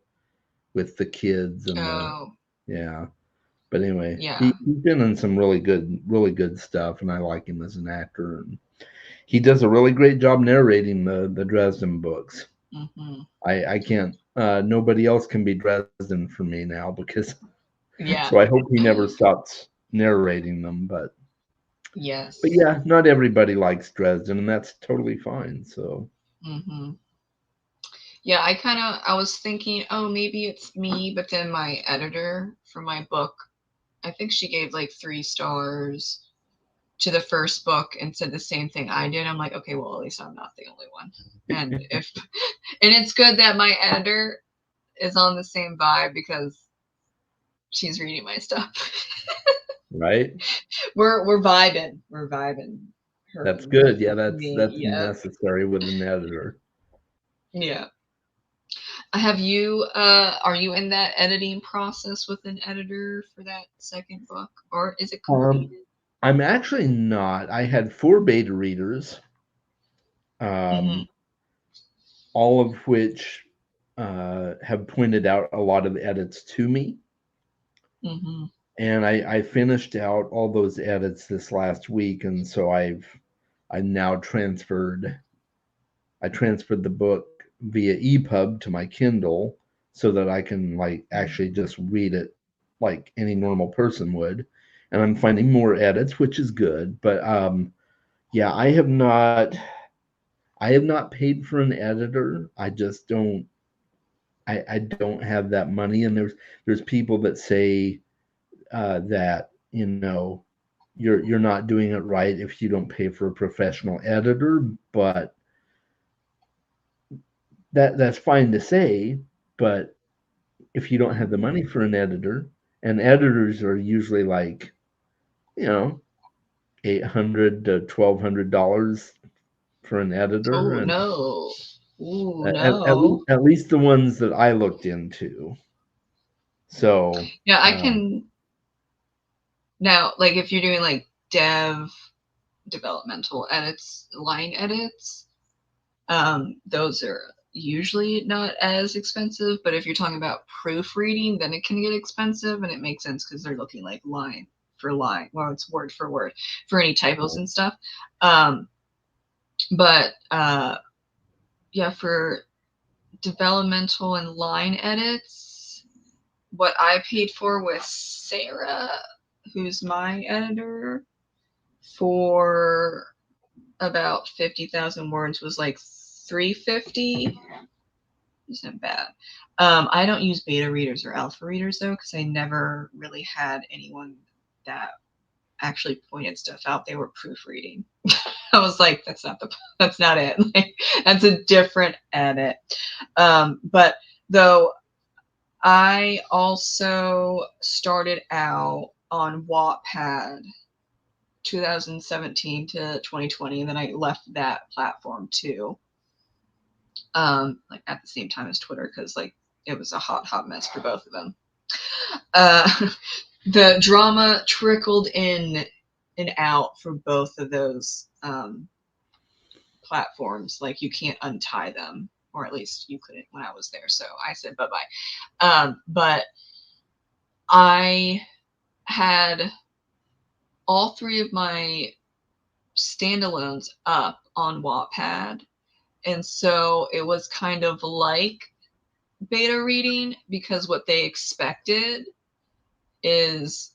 kids and the Oh, yeah. But anyway, yeah. he's been in some really good stuff, and I like him as an actor. And he does a really great job narrating the Dresden books. Hmm. I can't. Nobody else can be Dresden for me now because. Yeah. So I hope he never stops narrating them. But Yes. yeah, not everybody likes Dresden, and that's totally fine. So Hmm. Yeah, I was thinking, oh, maybe it's me, but then my editor for my book, I think she gave like 3 stars to the first book and said the same thing I did. I'm like, okay, well, at least I'm not the only one. And and it's good that my editor is on the same vibe because she's reading my stuff. right, We're vibing. We're vibing. Her that's and good. Yeah, that's me. that's Yeah. necessary with an editor. Yeah. Have you are you in that editing process with an editor for that second book, or is it Um, completed? I'm actually not. I had 4 beta readers, Mhm. um, all of which have pointed out a lot of edits to me. Mhm. And I finished out all those edits this last week, and so I now transferred the book via EPUB to my Kindle so that I can like actually just read it like any normal person would. And I'm finding more edits, which is good. But yeah, I have not paid for an editor. I just don't I don't have that money. And there's people that say that, you know, you're not doing it right if you don't pay for a professional editor, but that's fine to say, but if you don't have the money for an editor, and editors are usually like, you know, $800 to $1,200 for an editor, Oh and no. Ooh at no. least the ones that I looked into. So, Yeah, I can now, like if you're doing like developmental edits, line edits, those are usually not as expensive, but if you're talking about proofreading, then it can get expensive, and it makes sense because they're looking like line for line, well, it's word for word for any typos and stuff. Um, but yeah, for developmental and line edits, what I paid for with Sarah, who's my editor, for about 50,000 words was like 350. Isn't bad. I don't use beta readers or alpha readers though, because I never really had anyone that actually pointed stuff out. They were proofreading. I was like, that's not it. Like, that's a different edit. But though I also started out on Wattpad 2017 to 2020, and then I left that platform too. Like at the same time as Twitter, because like it was a hot mess for both of them. Uh, the drama trickled in and out for both of those platforms. Like you can't untie them, or at least you couldn't when I was there. So I said bye bye. But I had all 3 of my standalones up on Wattpad, and so it was kind of like beta reading, because what they expected is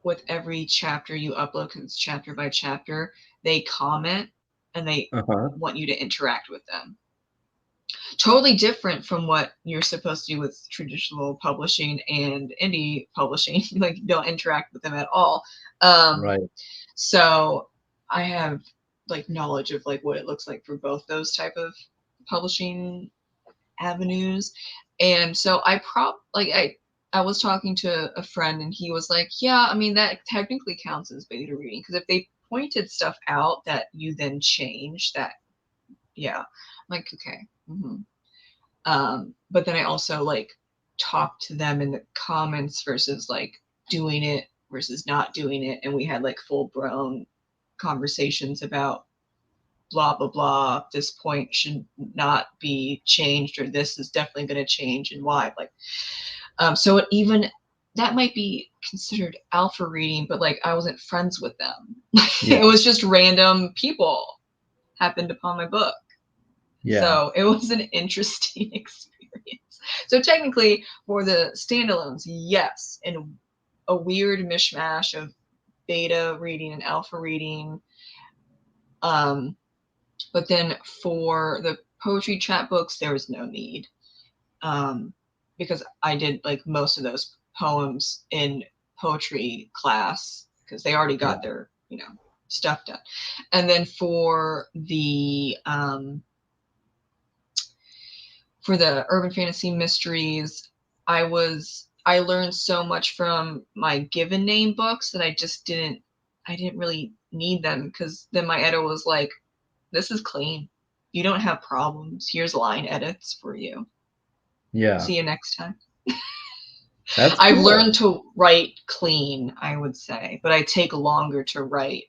with every chapter you upload, because it's chapter by chapter, they comment and they uh-huh, want you to interact with them. Totally different from what you're supposed to do with traditional publishing and indie publishing. Like, you don't interact with them at all. Um, right. so I have like knowledge of like what it looks like for both those type of publishing avenues. And so I was talking to a friend, and he was like, yeah, I mean that technically counts as beta reading, because if they pointed stuff out that you then change that, yeah. I'm like, okay. But then I also like talked to them in the comments versus like doing it versus not doing it, and we had like full blown conversations about blah blah blah, this point should not be changed, or this is definitely going to change and why. Like, so it even that might be considered alpha reading, but like I wasn't friends with them. Yeah, It was just random people happened upon my book, yeah, so it was an interesting experience. So technically for the standalones, yes, in a weird mishmash of beta reading and alpha reading. um But then for the poetry chapbooks, there was no need, um, because I did like most of those poems in poetry class because they already yeah, got their stuff done. And then for the urban fantasy mysteries, I learned so much from my given name books that I didn't really need them, because then my editor was like, this is clean. You don't have problems. Here's line edits for you. Yeah. See you next time. That's I've cool. learned to write clean, I would say, but I take longer to write.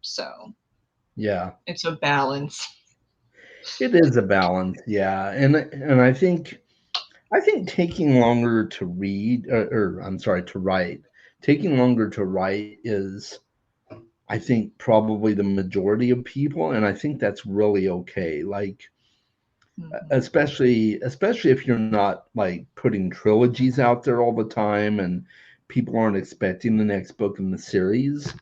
So Yeah. it's a balance. It is a balance. Yeah. And I think taking longer to read, or I'm sorry, to write, taking longer to write is, I think, probably the majority of people, and I think that's really okay. Like, Mm-hmm. especially if you're not like putting trilogies out there all the time, and people aren't expecting the next book in the series.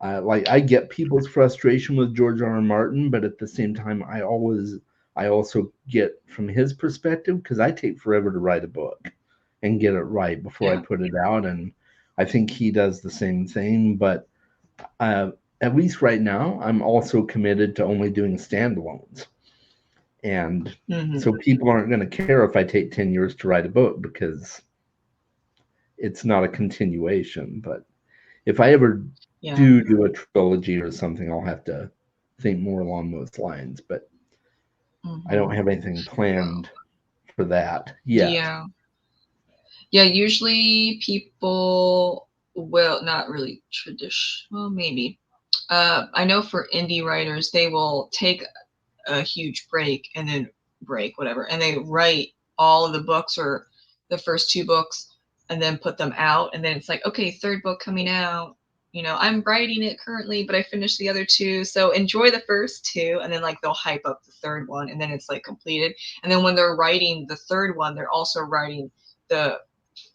Like, I get people's frustration with George R. R. Martin, but at the same time, I also get from his perspective, because I take forever to write a book and get it right before I Yeah. put it out, and I think he does the same thing. But uh, at least right now, I'm also committed to only doing standalones, and Mm-hmm. so people aren't going to care if I take 10 years to write a book, because it's not a continuation. But if I ever Yeah. do a trilogy or something, I'll have to think more along those lines. But I don't Mm-hmm. have anything planned for that yet. Yeah. Yeah, usually people will not really tradition. Well, maybe. I know for indie writers, they will take a huge break and then break whatever, and they write all of the books or the first two books and then put them out, and then it's like, okay, third book coming out. I'm writing it currently, but I finished the other two, so enjoy the first two, and then like they'll hype up the third one, and then it's like completed. And then when they're writing the third one, they're also writing the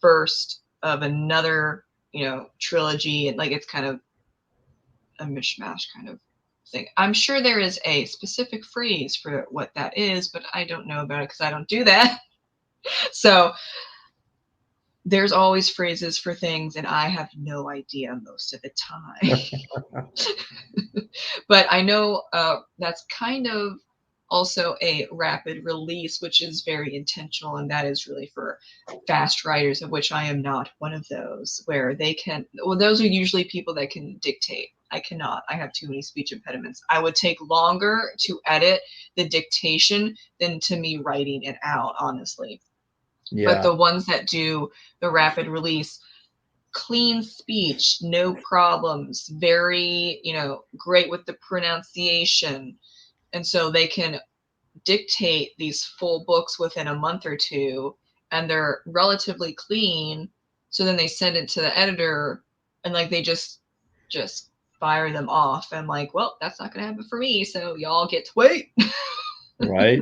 first of another, trilogy, and like it's kind of a mishmash kind of thing. I'm sure there is a specific phrase for what that is, but I don't know about it because I don't do that. So there's always phrases for things, and I have no idea most of the time. But I know that's kind of also a rapid release, which is very intentional, and that is really for fast writers, of which I am not one of those, where they can, well, those are usually people that can dictate. I cannot. I have too many speech impediments. I would take longer to edit the dictation than to me writing it out, honestly. But Yeah. the ones that do the rapid release, clean speech, no problems, very, great with the pronunciation. And so they can dictate these full books within a month or two, and they're relatively clean. So then they send it to the editor, and like they just fire them off. And like, well, that's not going to happen for me. So y'all get to wait. Right.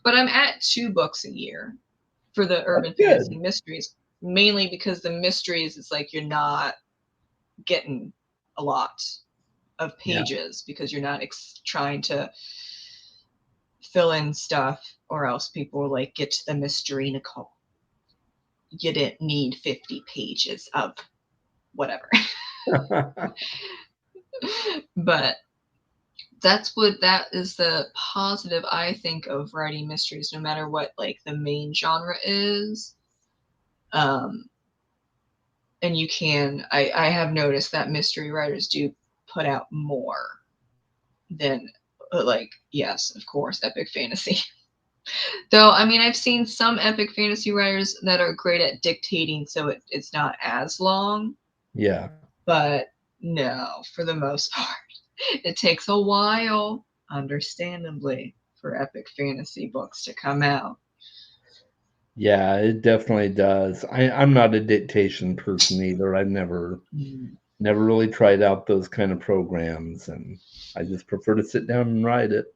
But I'm at 2 books a year for the That's urban fantasy good. mysteries, mainly because the mysteries, it's like you're not getting a lot of Yeah. pages because you're not trying to fill in stuff, or else people will like get to the mystery, Nicole. You didn't need 50 pages of whatever. But that is the positive, I think, of writing mysteries, no matter what like the main genre is. Um, and I have noticed that mystery writers do put out more than, like, yes, of course, epic fantasy. Though, I mean, I've seen some epic fantasy writers that are great at dictating, so it's not as long. Yeah. But no, for the most part, it takes a while, understandably, for epic fantasy books to come out. Yeah, it definitely does. I'm not a dictation person either. I've Mm. never really tried out those kind of programs, and I just prefer to sit down and write it.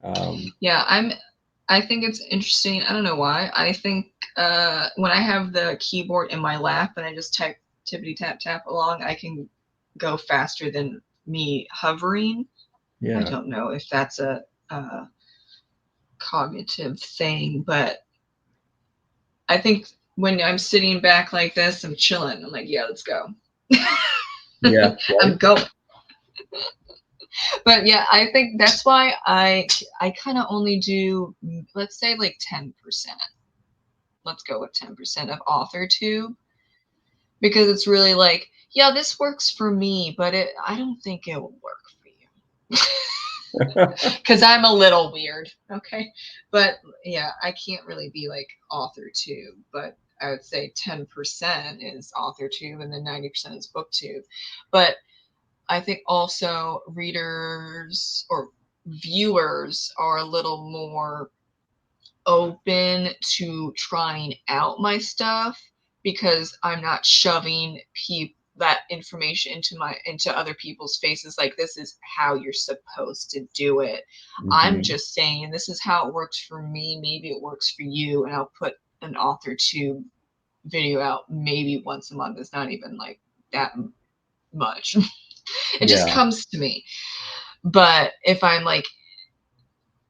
Um, Yeah, I think it's interesting. I don't know why. I think when I have the keyboard in my lap and I just type tippity tap tap along, I can go faster than me hovering. I yeah. don't know if that's a cognitive thing, but I think when I'm sitting back like this, I'm chilling. I'm like, yeah, let's go. Yeah. I'm Right. going. But yeah, I think that's why I kind of only do, let's say, like 10%. Let's go with 10% of author tube, because it's really like, yeah, this works for me, but I don't think it will work for you. because I'm a little weird. Okay. But yeah, I can't really be like author tube, but I would say 10% is author tube and then 90% is booktube. But I think also readers or viewers are a little more open to trying out my stuff because I'm not shoving that information into other people's faces like this is how you're supposed to do it. I'm Mhm. just saying this is how it works for me. Maybe it works for you, and I'll put an author to video out maybe once a month. It's not even like that much. It just Yeah. comes to me. But if I'm like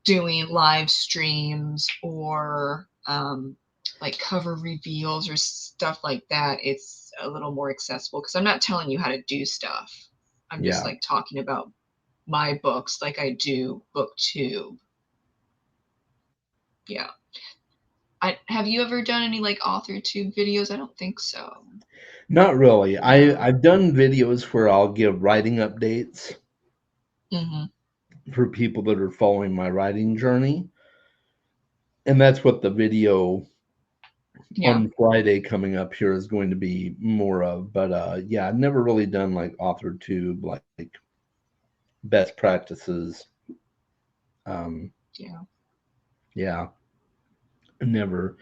doing live streams or like cover reveals or stuff like that, it's a little more accessible because I'm not telling you how to do stuff. I'm just Yeah. like talking about my books like I do booktube. Yeah. Have you ever done any like author tube videos? I don't think so. Not really. No. I've done videos where I'll give writing updates Mm-hmm. for people that are following my writing journey. And that's what the video Yeah. on Friday coming up here is going to be more of. But yeah, I've never really done like author tube, like best practices. Um, Yeah. yeah, never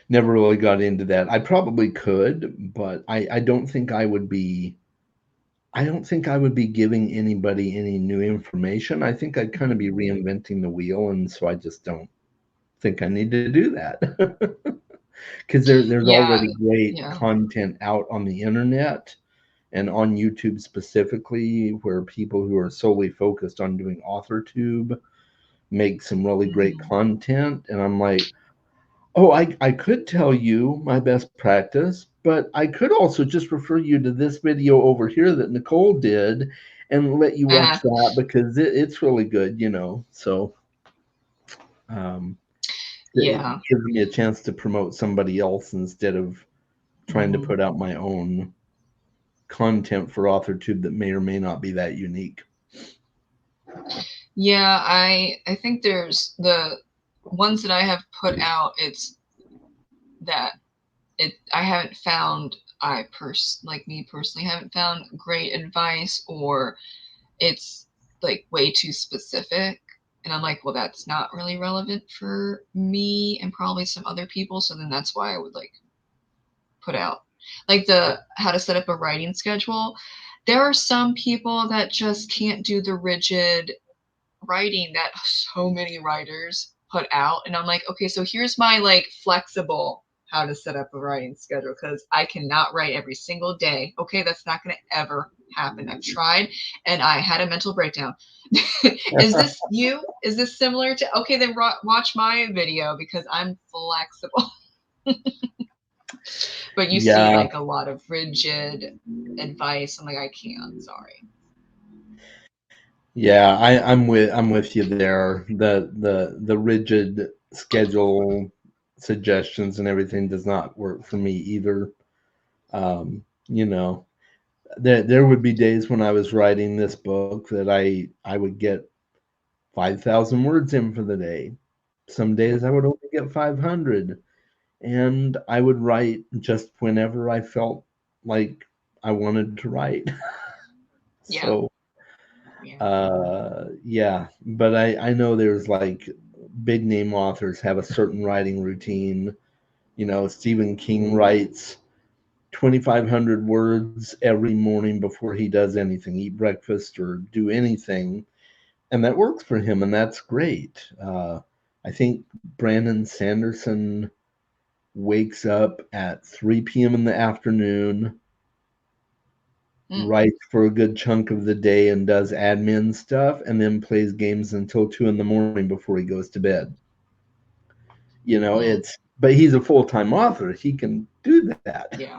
never really got into that. I probably could, but I don't think I would be. I don't think I would be giving anybody any new information. I think I'd kind of be Mm-hmm. reinventing the wheel, and so I just don't think I need to do that. Because there's Yeah. already great Yeah. content out on the internet and on YouTube specifically, where people who are solely focused on doing author tube make some really great Mm-hmm. content. And I'm like, oh, I could tell you my best practice, but I could also just refer you to this video over here that Nicole did and let you watch Uh, that because it's really good, you know. So um, it yeah. gives me a chance to promote somebody else instead of trying to Mm-hmm. put out my own content for AuthorTube that may or may not be that unique. Yeah, I think there's the ones that I have put out, it's that I haven't found like me personally haven't found great advice or it's like way too specific. And I'm like, well, that's not really relevant for me and probably some other people. So then that's why I would like put out like the how to set up a writing schedule. There are some people that just can't do the rigid writing that so many writers put out. And I'm like, okay, so here's my like flexible how to set up a writing schedule because I cannot write every single day. Okay, that's not going to ever happen. I've tried and I had a mental breakdown. Is this you? Is this similar to? Okay, then watch my video because I'm flexible. But you see Yeah, like a lot of rigid advice. I'm like, I can't. Sorry. yeah, I'm with you there. The rigid schedule suggestions and everything does not work for me either. You know, there would be days when I was writing this book that I would get 5,000 words in for the day. Some days I would only get 500, and I would write just whenever I felt like I wanted to write. Yeah. So Yeah. yeah, but I know there's like big name authors have a certain writing routine. You know, Stephen King writes 2,500 words every morning before he does anything, eat breakfast or do anything, and that works for him, and that's great. I think Brandon Sanderson wakes up at 3 p.m. in the afternoon, Mm, writes for a good chunk of the day and does admin stuff, and then plays games until 2 in the morning before he goes to bed. You know, mm, it's but he's a full time author. He can do that. yeah.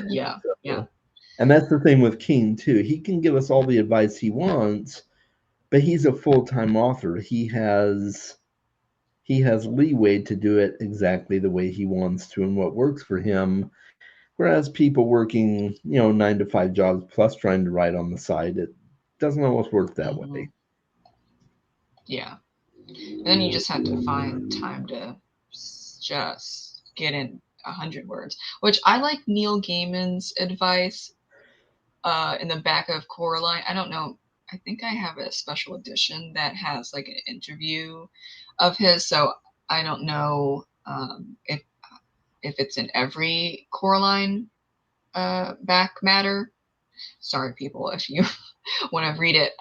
Yeah. Yeah. So, and that's the thing with King too. He can give us all the advice he wants, but he's a full time author. He has leeway to do it exactly the way he wants to and what works for him. Whereas people working, 9 to 5 jobs plus trying to write on the side, doesn't always work that Hmm. way. Yeah. And then you just have to find time to just get in 100 words, which I like Neil Gaiman's advice in the back of Coraline. I don't know. I think I have a special edition that has like an interview of his. So I don't know if it's in every Coraline back matter. Sorry, people, if you want to read it.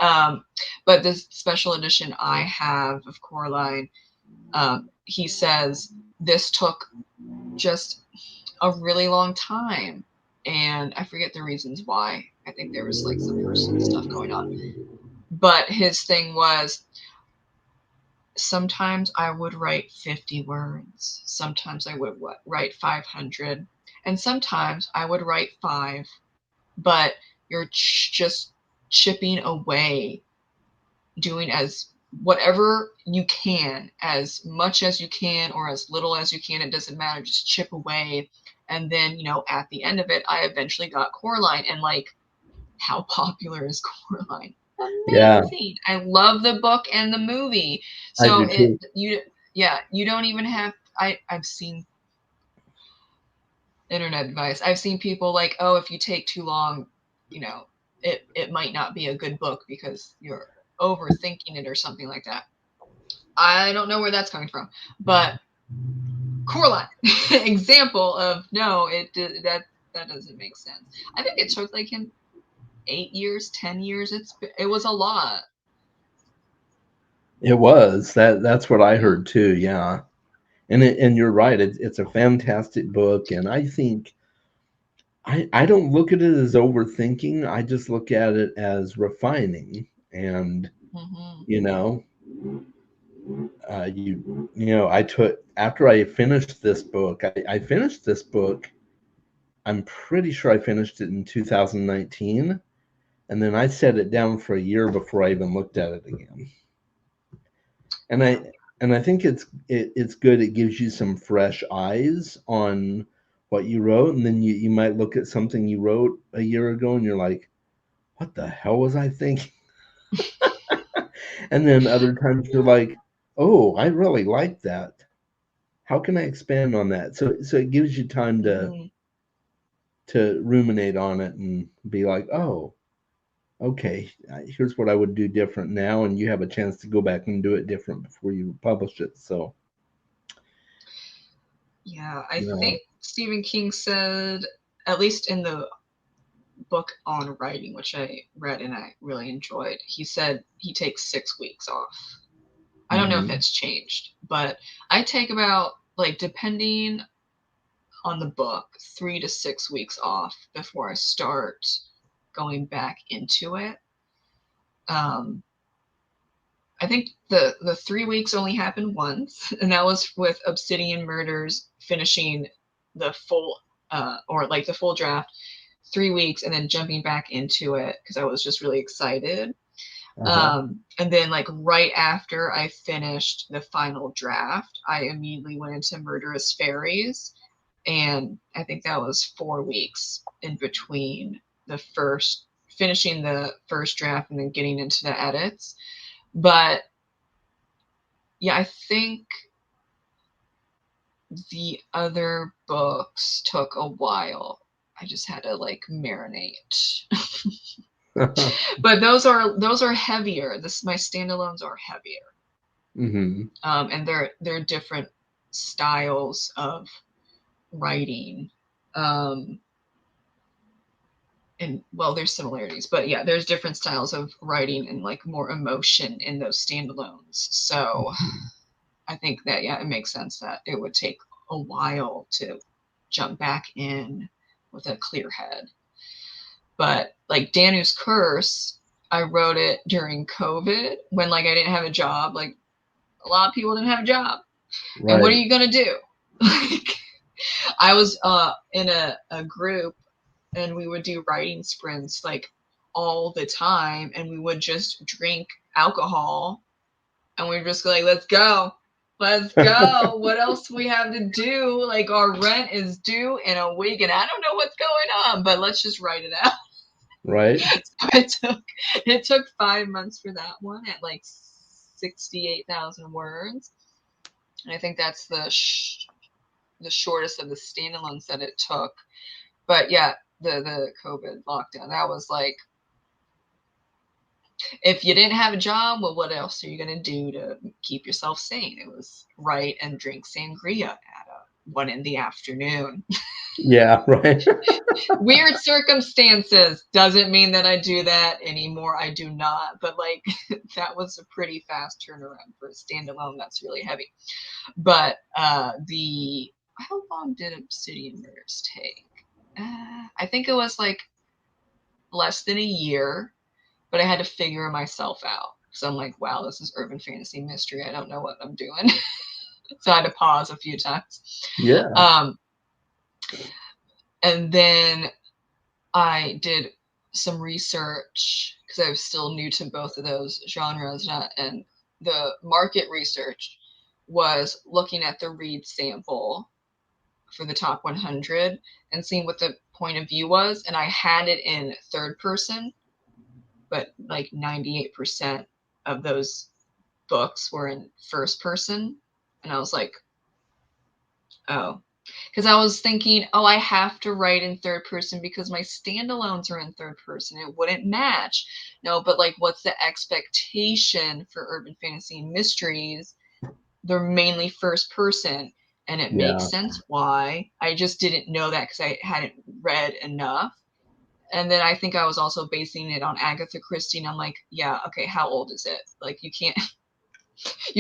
But this special edition I have of Coraline, he says this took just a really long time. And I forget the reasons why. I think there was like some personal stuff going on. But his thing was sometimes I would write 50 words, sometimes I would write 500, and sometimes I would write five. But you're just chipping away, doing as whatever you can, as much as you can or as little as you can. It doesn't matter. Just chip away. And then, at the end of it, I eventually got Coraline. And like, how popular is Coraline? Yeah, Amazing. I love the book and the movie. I So do too. you don't even have. I've seen internet advice. I've seen people like, oh, if you take too long, you know, it might not be a good book because you're overthinking it or something like that. I don't know where that's coming from, but Coraline, example of no, that doesn't make sense. I think it took like him 8 years, 10 years. It was a lot. It was that's what I Yeah. heard too. Yeah, and you're right. It's a fantastic book, and I think I don't look at it as overthinking. I just look at it as refining. And Hmm. you know, I took after I finished this book. I finished this book. I'm pretty sure I finished it in 2019, and then I set it down for a year before I even looked at it again. And Yeah. I think it's good. It gives you some fresh eyes on what you wrote, and then you might look at something you wrote a year ago, and you're like, "What the hell was I thinking?" And then other times you're like, "Oh, I really like that. How can I expand on that?" So it gives you time Hmm. to ruminate on it and be like, "Oh, okay, here's what I would do different now," and you have a chance to go back and do it different before you publish it. So, Yeah, I you know, think Stephen King said, at least in the book on writing, which I read and I really enjoyed, he said he takes 6 weeks off. I don't know if mhm. it's changed, but I take about, like, depending on the book, 3 to 6 weeks off before I start going back into it. Um, I think the 3 weeks only happened once, and that was with Obsidian Murders finishing the full or like the full draft 3 weeks and then jumping back into it because I was just really excited. Uh-huh. And then like right after I finished the final draft, I immediately went into Murderous Fairies, and I think that was 4 weeks in between the first finishing the first draft and then getting into the edits. But yeah, I think the other books took a while. I just had to like marinate. But those are heavier. This my standalones are heavier. Mhm. And they're different styles of writing. Um, and well, there's similarities, but yeah, there's different styles of writing and like more emotion in those standalones. So I think that yeah, it makes sense that it would take a while to jump back in with a clear head. But like Danu's Curse, I wrote it during COVID when like I didn't have a job. Like a lot of people didn't have a job. And what are Right. you gonna do? Like I was in a group and we would do writing sprints like all the time and we would just drink alcohol and we just go like, let's go. Let's go. What else do we have to do? Like our rent is due in a week and I don't know what's going on, but let's just write it out. Right? So it took 5 months for that one at like 68,000 words. And I think that's the shortest of the standalones that it took. But yeah, the COVID lockdown, that was like, if you didn't have a job, well, what else are you gonna do to keep yourself sane? It was write and drink sangria at 1 in the afternoon. Yeah, right. Weird circumstances doesn't mean that I do that anymore. I do not. But like that was a pretty fast turnaround for a standalone. That's really heavy. But the how long did Obsidian Murders take? I think it was like less than a year, but I had to figure myself out. So I'm like, wow, this is urban fantasy mystery. I don't know what I'm doing. So I had to pause a few times. Yeah. Um, and then I did some research because I was still new to both of those genres, and the market research was looking at the read sample for the top 100 and seeing what the point of view was. And I had it in third person, but like 98% of those books were in first person. And I was like, oh, because I was thinking, oh, I have to write in third person because my standalones are in third person. It wouldn't match. No, but like, what's the expectation for urban fantasy and mysteries? They're mainly first person. And it Yeah. makes sense why. I just didn't know that because I hadn't read enough. And then I think I was also basing it on Agatha Christie. And I'm like, yeah, okay, how old is it? Like, you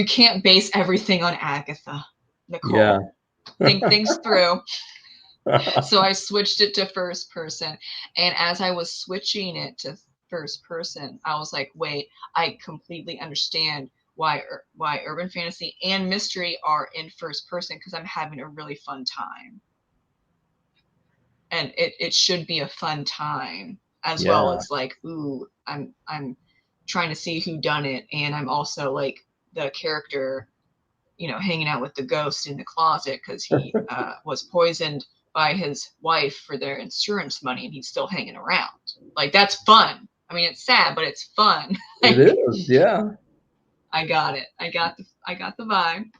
can't base everything on Agatha, Yeah. Nicole. Think things through. So I switched it to first person. And as I was switching it to first person, I was like, wait, I completely understand why urban fantasy and mystery are in first person because I'm having a really fun time. And it should be a fun time as well Yeah. as like, ooh, I'm trying to see who done it. And I'm also like the character, hanging out with the ghost in the closet because he was poisoned by his wife for their insurance money and he's still hanging around. Like, that's fun. I mean, it's sad, but it's fun. It Like, is. Yeah. I got it. I got the vibe.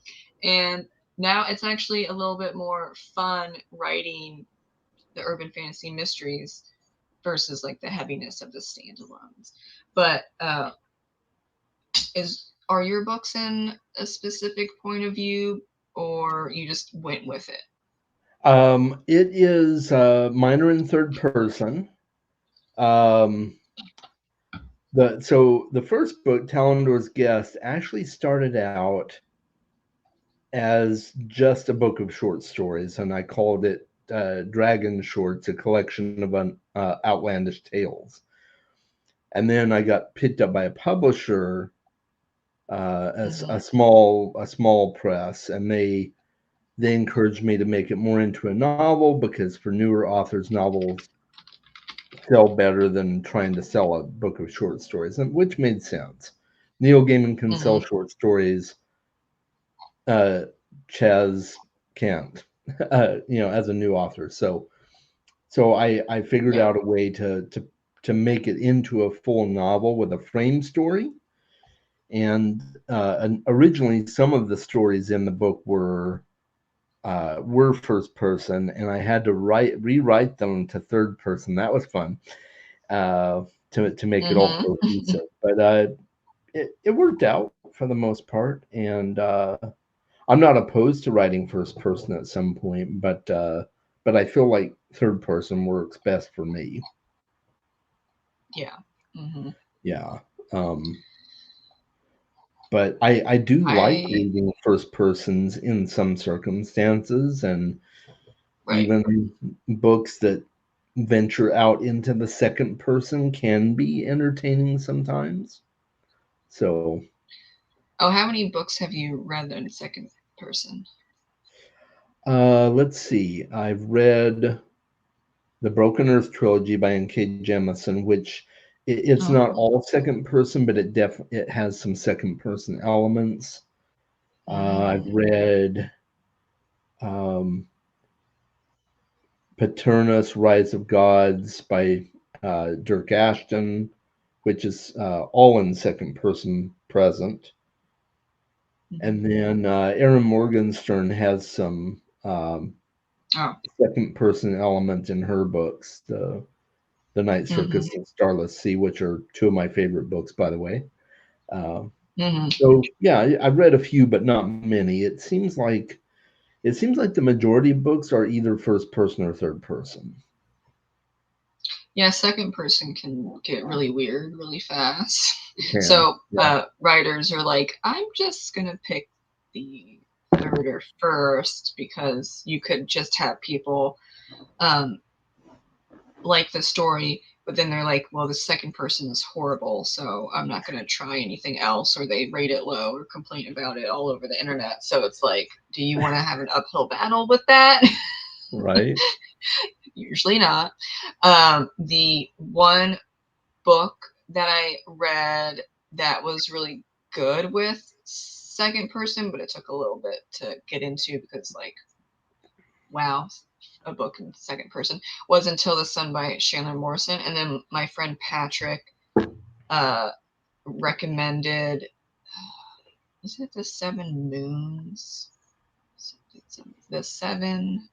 And now it's actually a little bit more fun writing the urban fantasy mysteries versus like the heaviness of the standalones. But are your books in a specific point of view or you just went with it? It is minor in third person. Um, the first book, Talendor's Guest, actually started out as just a book of short stories, and I called it Dragon Shorts, a collection of outlandish tales. And then I got picked up by a publisher, a Mm-hmm. small press, and they encouraged me to make it more into a novel because for newer authors, novels sell better than trying to sell a book of short stories, which made sense. Neil Gaiman can sell Mm-hmm. short stories. Uh, Chaz can't, as a new author. So I figured Yeah. out a way to make it into a full novel with a frame story. And originally, some of the stories in the book were first person, and I had to rewrite them to third person. That was fun to make it all Mm-hmm. cohesive. But it worked out for the most part, and I'm not opposed to writing first person at some point, but I feel like third person works best for me. Yeah. Mm-hmm. Yeah. Um, but I do like I reading first persons in some circumstances, and Right. even books that venture out into the second person can be entertaining sometimes. So, Oh, how many books have you read in second person? let's see. I've read the Broken Earth trilogy by N.K. Jemisin, which it's Oh, not cool. all second person, but it has some second person elements. I've Mm. read um, Paternus, Rise of Gods by Dirk Ashton, which is all in second person present. Mhm. And then Aaron Morgenstern has some Oh. second person element in her books, the Night Hmm. Circus and Starless Sea, which are two of my favorite books, by the way. Uh, Hmm. so yeah, I've read a few, but not many. It seems like the majority of books are either first person or third person. Yeah, second person can get really weird really fast. It can, So yeah, writers are like, I'm just gonna pick the third or first because you could just have people um, like the story, but then they're like, well, the second person is horrible, so I'm not gonna try anything else, or they rate it low or complain about it all over the internet. So it's like, do you want to have an uphill battle with that? right. Usually not. The one book that I read that was really good with second person, but it took a little bit to get into because, like, wow, a book in second person was Until the Sun by Chandler Morrison. And then my friend Patrick uh, recommended, is it The Seven Moons? The Seven.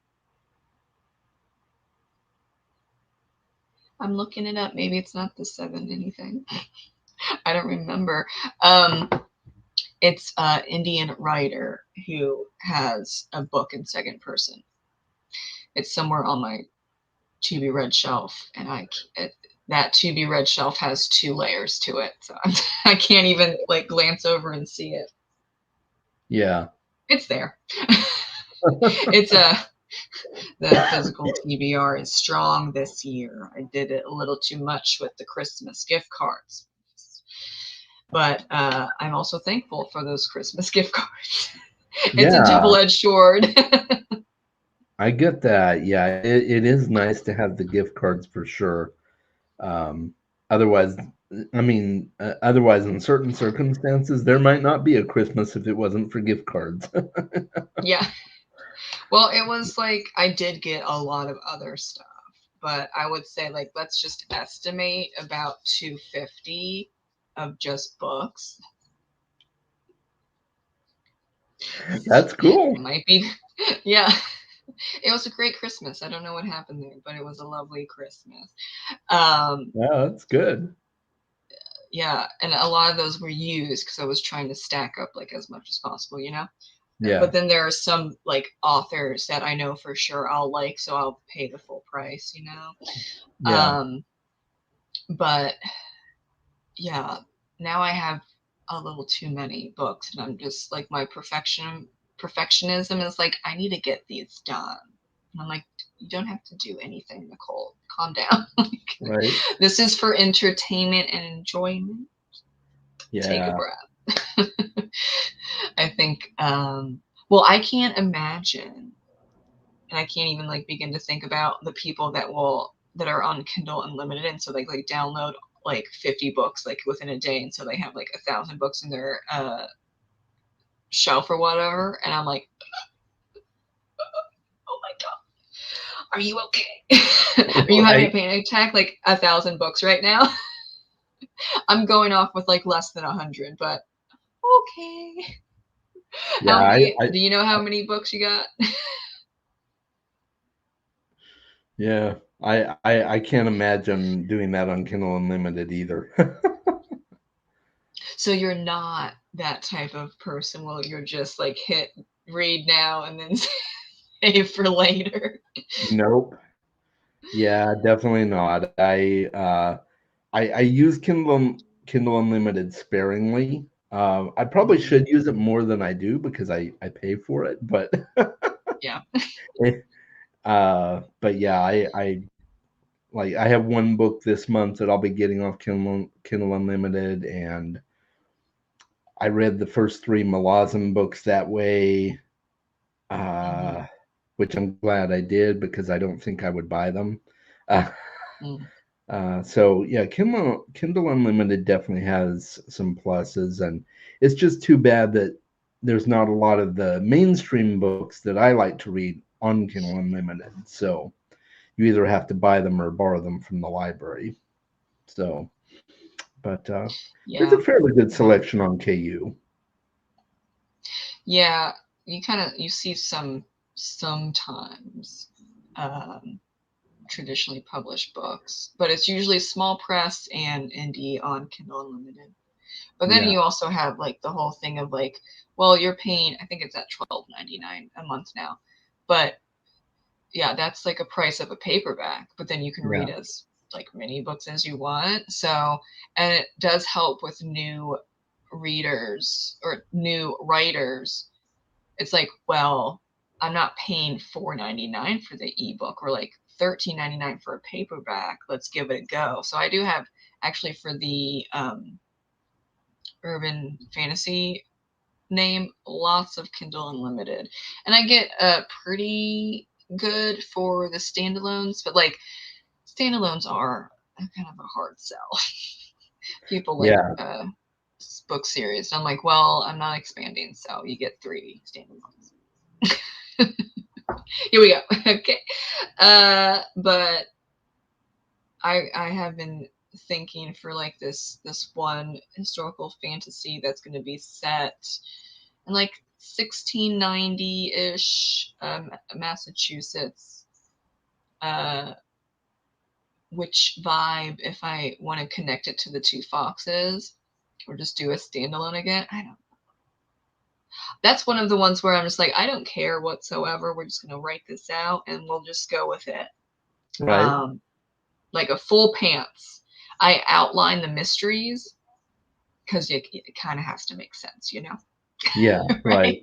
I'm looking it up. Maybe it's not the seven anything. I don't remember. Um, it's an Indian writer who has a book in second person. It's somewhere on my to be read shelf, and that to be read shelf has two layers to it, so I can't even like glance over and see it. Yeah. It's there. It's a the physical TBR is strong this year. I did it a little too much with the Christmas gift cards, but I'm also thankful for those Christmas gift cards. It's a Yeah, double-edged sword. I get that. Yeah, it is nice to have the gift cards for sure. Um, otherwise, otherwise, in certain circumstances, there might not be a Christmas if it wasn't for gift cards. Yeah. Well, it was like I did get a lot of other stuff, but I would say like let's just estimate about 250 of just books. That's cool. Might be yeah. It was a great Christmas. I don't know what happened there, but it was a lovely Christmas. Um Yeah, that's good. yeah, and a lot of those were used because I was trying to stack up like as much as possible, you know? But Yeah, then there are some like authors that I know for sure I'll like, so I'll pay the full price, you know? yeah, But yeah, now I have a little too many books, and I'm just like my perfectionism is like I need to get these done. And I'm like, you don't have to do anything, Nicole. Calm down. Like, right. this is for entertainment and enjoyment. Take a Yeah, breath. I think well, I can't imagine, and I can't even like begin to think about the people that are on Kindle Unlimited, and so like download like 50 books like within a day, and so they have like 1,000 books in their shelf or whatever, and I'm like, oh my god, are you okay? Are you having a right. panic attack? Like 1,000 books right now? I'm going off with like less than 100, but okay. Yeah, How I, many? I, Do you know how many books you got? yeah, I can't imagine doing that on Kindle Unlimited either. So you're not that type of person. Well, you're just like hit read now and then save for later. Nope. Yeah, definitely not. I use Kindle Unlimited sparingly. I probably Mhm. should use it more than I do because I pay for it, but Yeah. but yeah, I have one book this month that I'll be getting off Kindle Unlimited, and I read the first three Malazan books that way, Hmm. uh, which I'm glad I did because I don't think I would buy them. Uh, Mm. so yeah, Kindle Unlimited definitely has some pluses, and it's just too bad that there's not a lot of the mainstream books that I like to read on Kindle Unlimited. So you either have to buy them or borrow them from the library. So, but there's a Yeah. fairly good Yeah. selection on KU. Yeah. You see sometimes traditionally published books, but it's usually small press and indie on Kindle Unlimited. But then Yeah, you also have like the whole thing of like, well, you're paying, I think it's at $12.99 a month now, but yeah, that's like a price of a paperback. But then you can yeah, read as like many books as you want. So, and it does help with new readers or new writers. It's like, well, I'm not paying $4.99 for the ebook or like $13.99 for a paperback. Let's give it a go. So I do have actually for the urban fantasy name lots of Kindle Unlimited, and I get pretty good for the standalones, but like standalones are kind of a hard sell. People like yeah, book series. I'm like, well, I'm not expanding, so you get 3 standalones. Here we go. Okay. But I have been thinking for like this one historical fantasy that's going to be set in like 1690-ish Massachusetts. Uh, which vibe, if I want to connect it to the Two Foxes, or just do a standalone again? I don't. That's one of the ones where I'm just like, I don't care whatsoever. We're just gonna write this out and we'll just go with it. right. Um, like a full pants. I outline the mysteries because it kind of has to make sense, Yeah, right.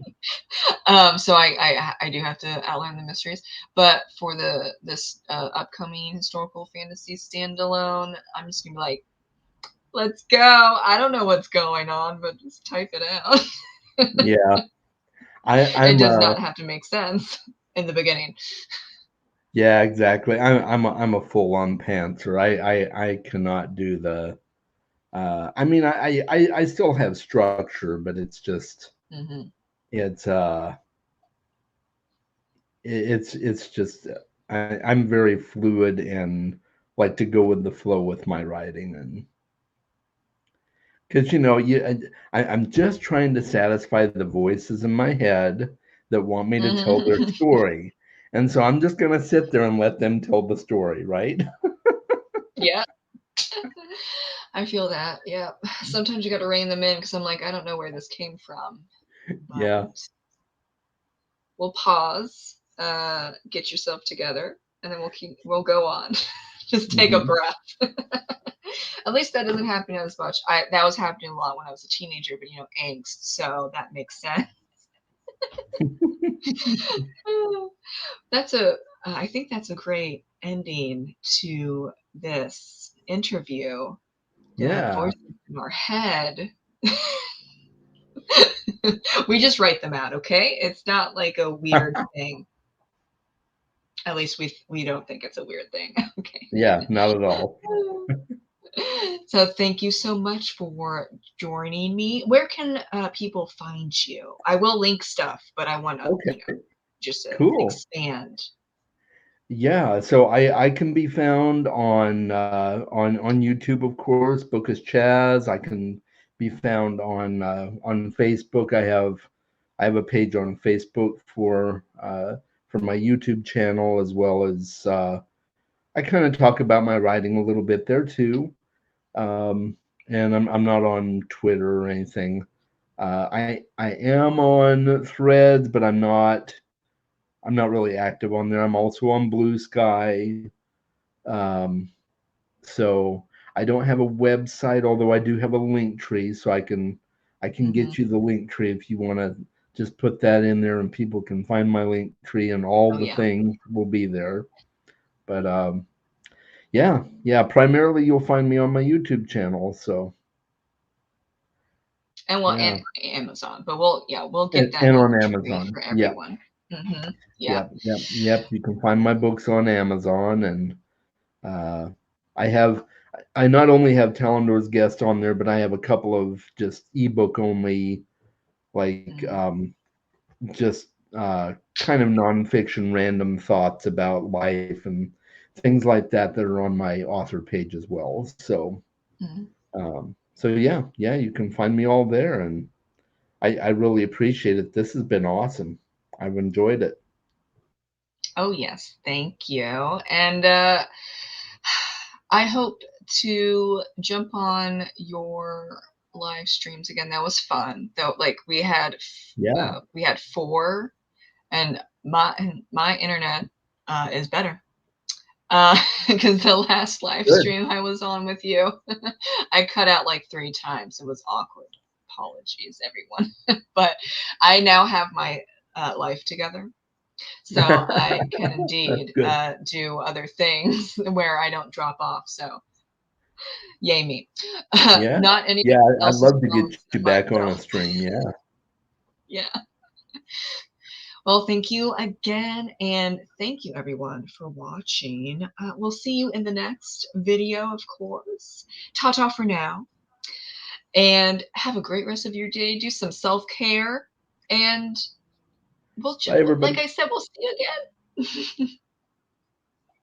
right? So I do have to outline the mysteries, but for this upcoming historical fantasy standalone, I'm just gonna be like, let's go. I don't know what's going on, but just type it out. Yeah, It I'm does not have to make sense in the beginning. yeah, exactly. I'm a full on pantser. I cannot do the I mean I still have structure, but it's just Hmm. it's it's just I'm very fluid and like to go with the flow with my writing, and because I'm just trying to satisfy the voices in my head that want me to tell their Hmm. story, and so I'm just gonna sit there and let them tell the story, right? Yeah, I feel that. Yeah, sometimes you got to rein them in because I'm like, I don't know where this came from, but Yeah. we'll pause, get yourself together, and then we'll go on. Just take a Hmm. breath. At least that doesn't happen as much. That was happening a lot when I was a teenager, but angst, so that makes sense. That's a I think that's a great ending to this interview. The Yeah. voices in our head. We just write them out, okay? It's not like a weird thing. At least we don't think it's a weird thing. Okay. Yeah, not at all. So thank you so much for joining me. Where can people find you? I will link stuff, but I want to, Okay, just to cool. expand. Yeah, so I can be found on YouTube, of course, Bookish Chaz. I can be found on Facebook. I have a page on Facebook for my YouTube channel, as well as I kind of talk about my writing a little bit there too. Um, and I'm not on Twitter or anything. I am on Threads, but I'm not really active on there. I'm also on Blue Sky. Um, so I don't have a website, although I do have a link tree, so I can Hmm. get you the link tree if you want to just put that in there, and people can find my link tree, and all Oh the yeah. things will be there. But yeah, yeah, primarily you'll find me on my YouTube channel. So And well, yeah, and Amazon, but we'll get that and in on the tree Amazon. for Yeah, everyone. Yeah. yep, yep, yep. You can find my books on Amazon, and uh, I have I not only have Talendor's guest on there, but I have a couple of just ebook only, like Mhm. just kind of nonfiction random thoughts about life and things like that that are on my author page as well. Mhm. So yeah, yeah, you can find me all there, and I really appreciate it. This has been awesome. I've enjoyed it. Oh, yes. Thank you. And I hope to jump on your live streams again. That was fun. Though, like Yeah, we had four, and my internet is better. Because the last live good. stream I was on with you, I cut out like 3 times. It was awkward. Apologies, everyone. But I now have my life together. So I can That's indeed good. do other things where I don't drop off. So yay me. Yeah, Not anyone yeah. I'd else's love to problem get you except back on a myself. stream. Yeah. Yeah. Well, thank you again. And thank you, everyone, for watching. We'll see you in the next video, of course. Ta ta for now. And have a great rest of your day. Do some self care. And Bye, like everybody. I said, we'll see you again.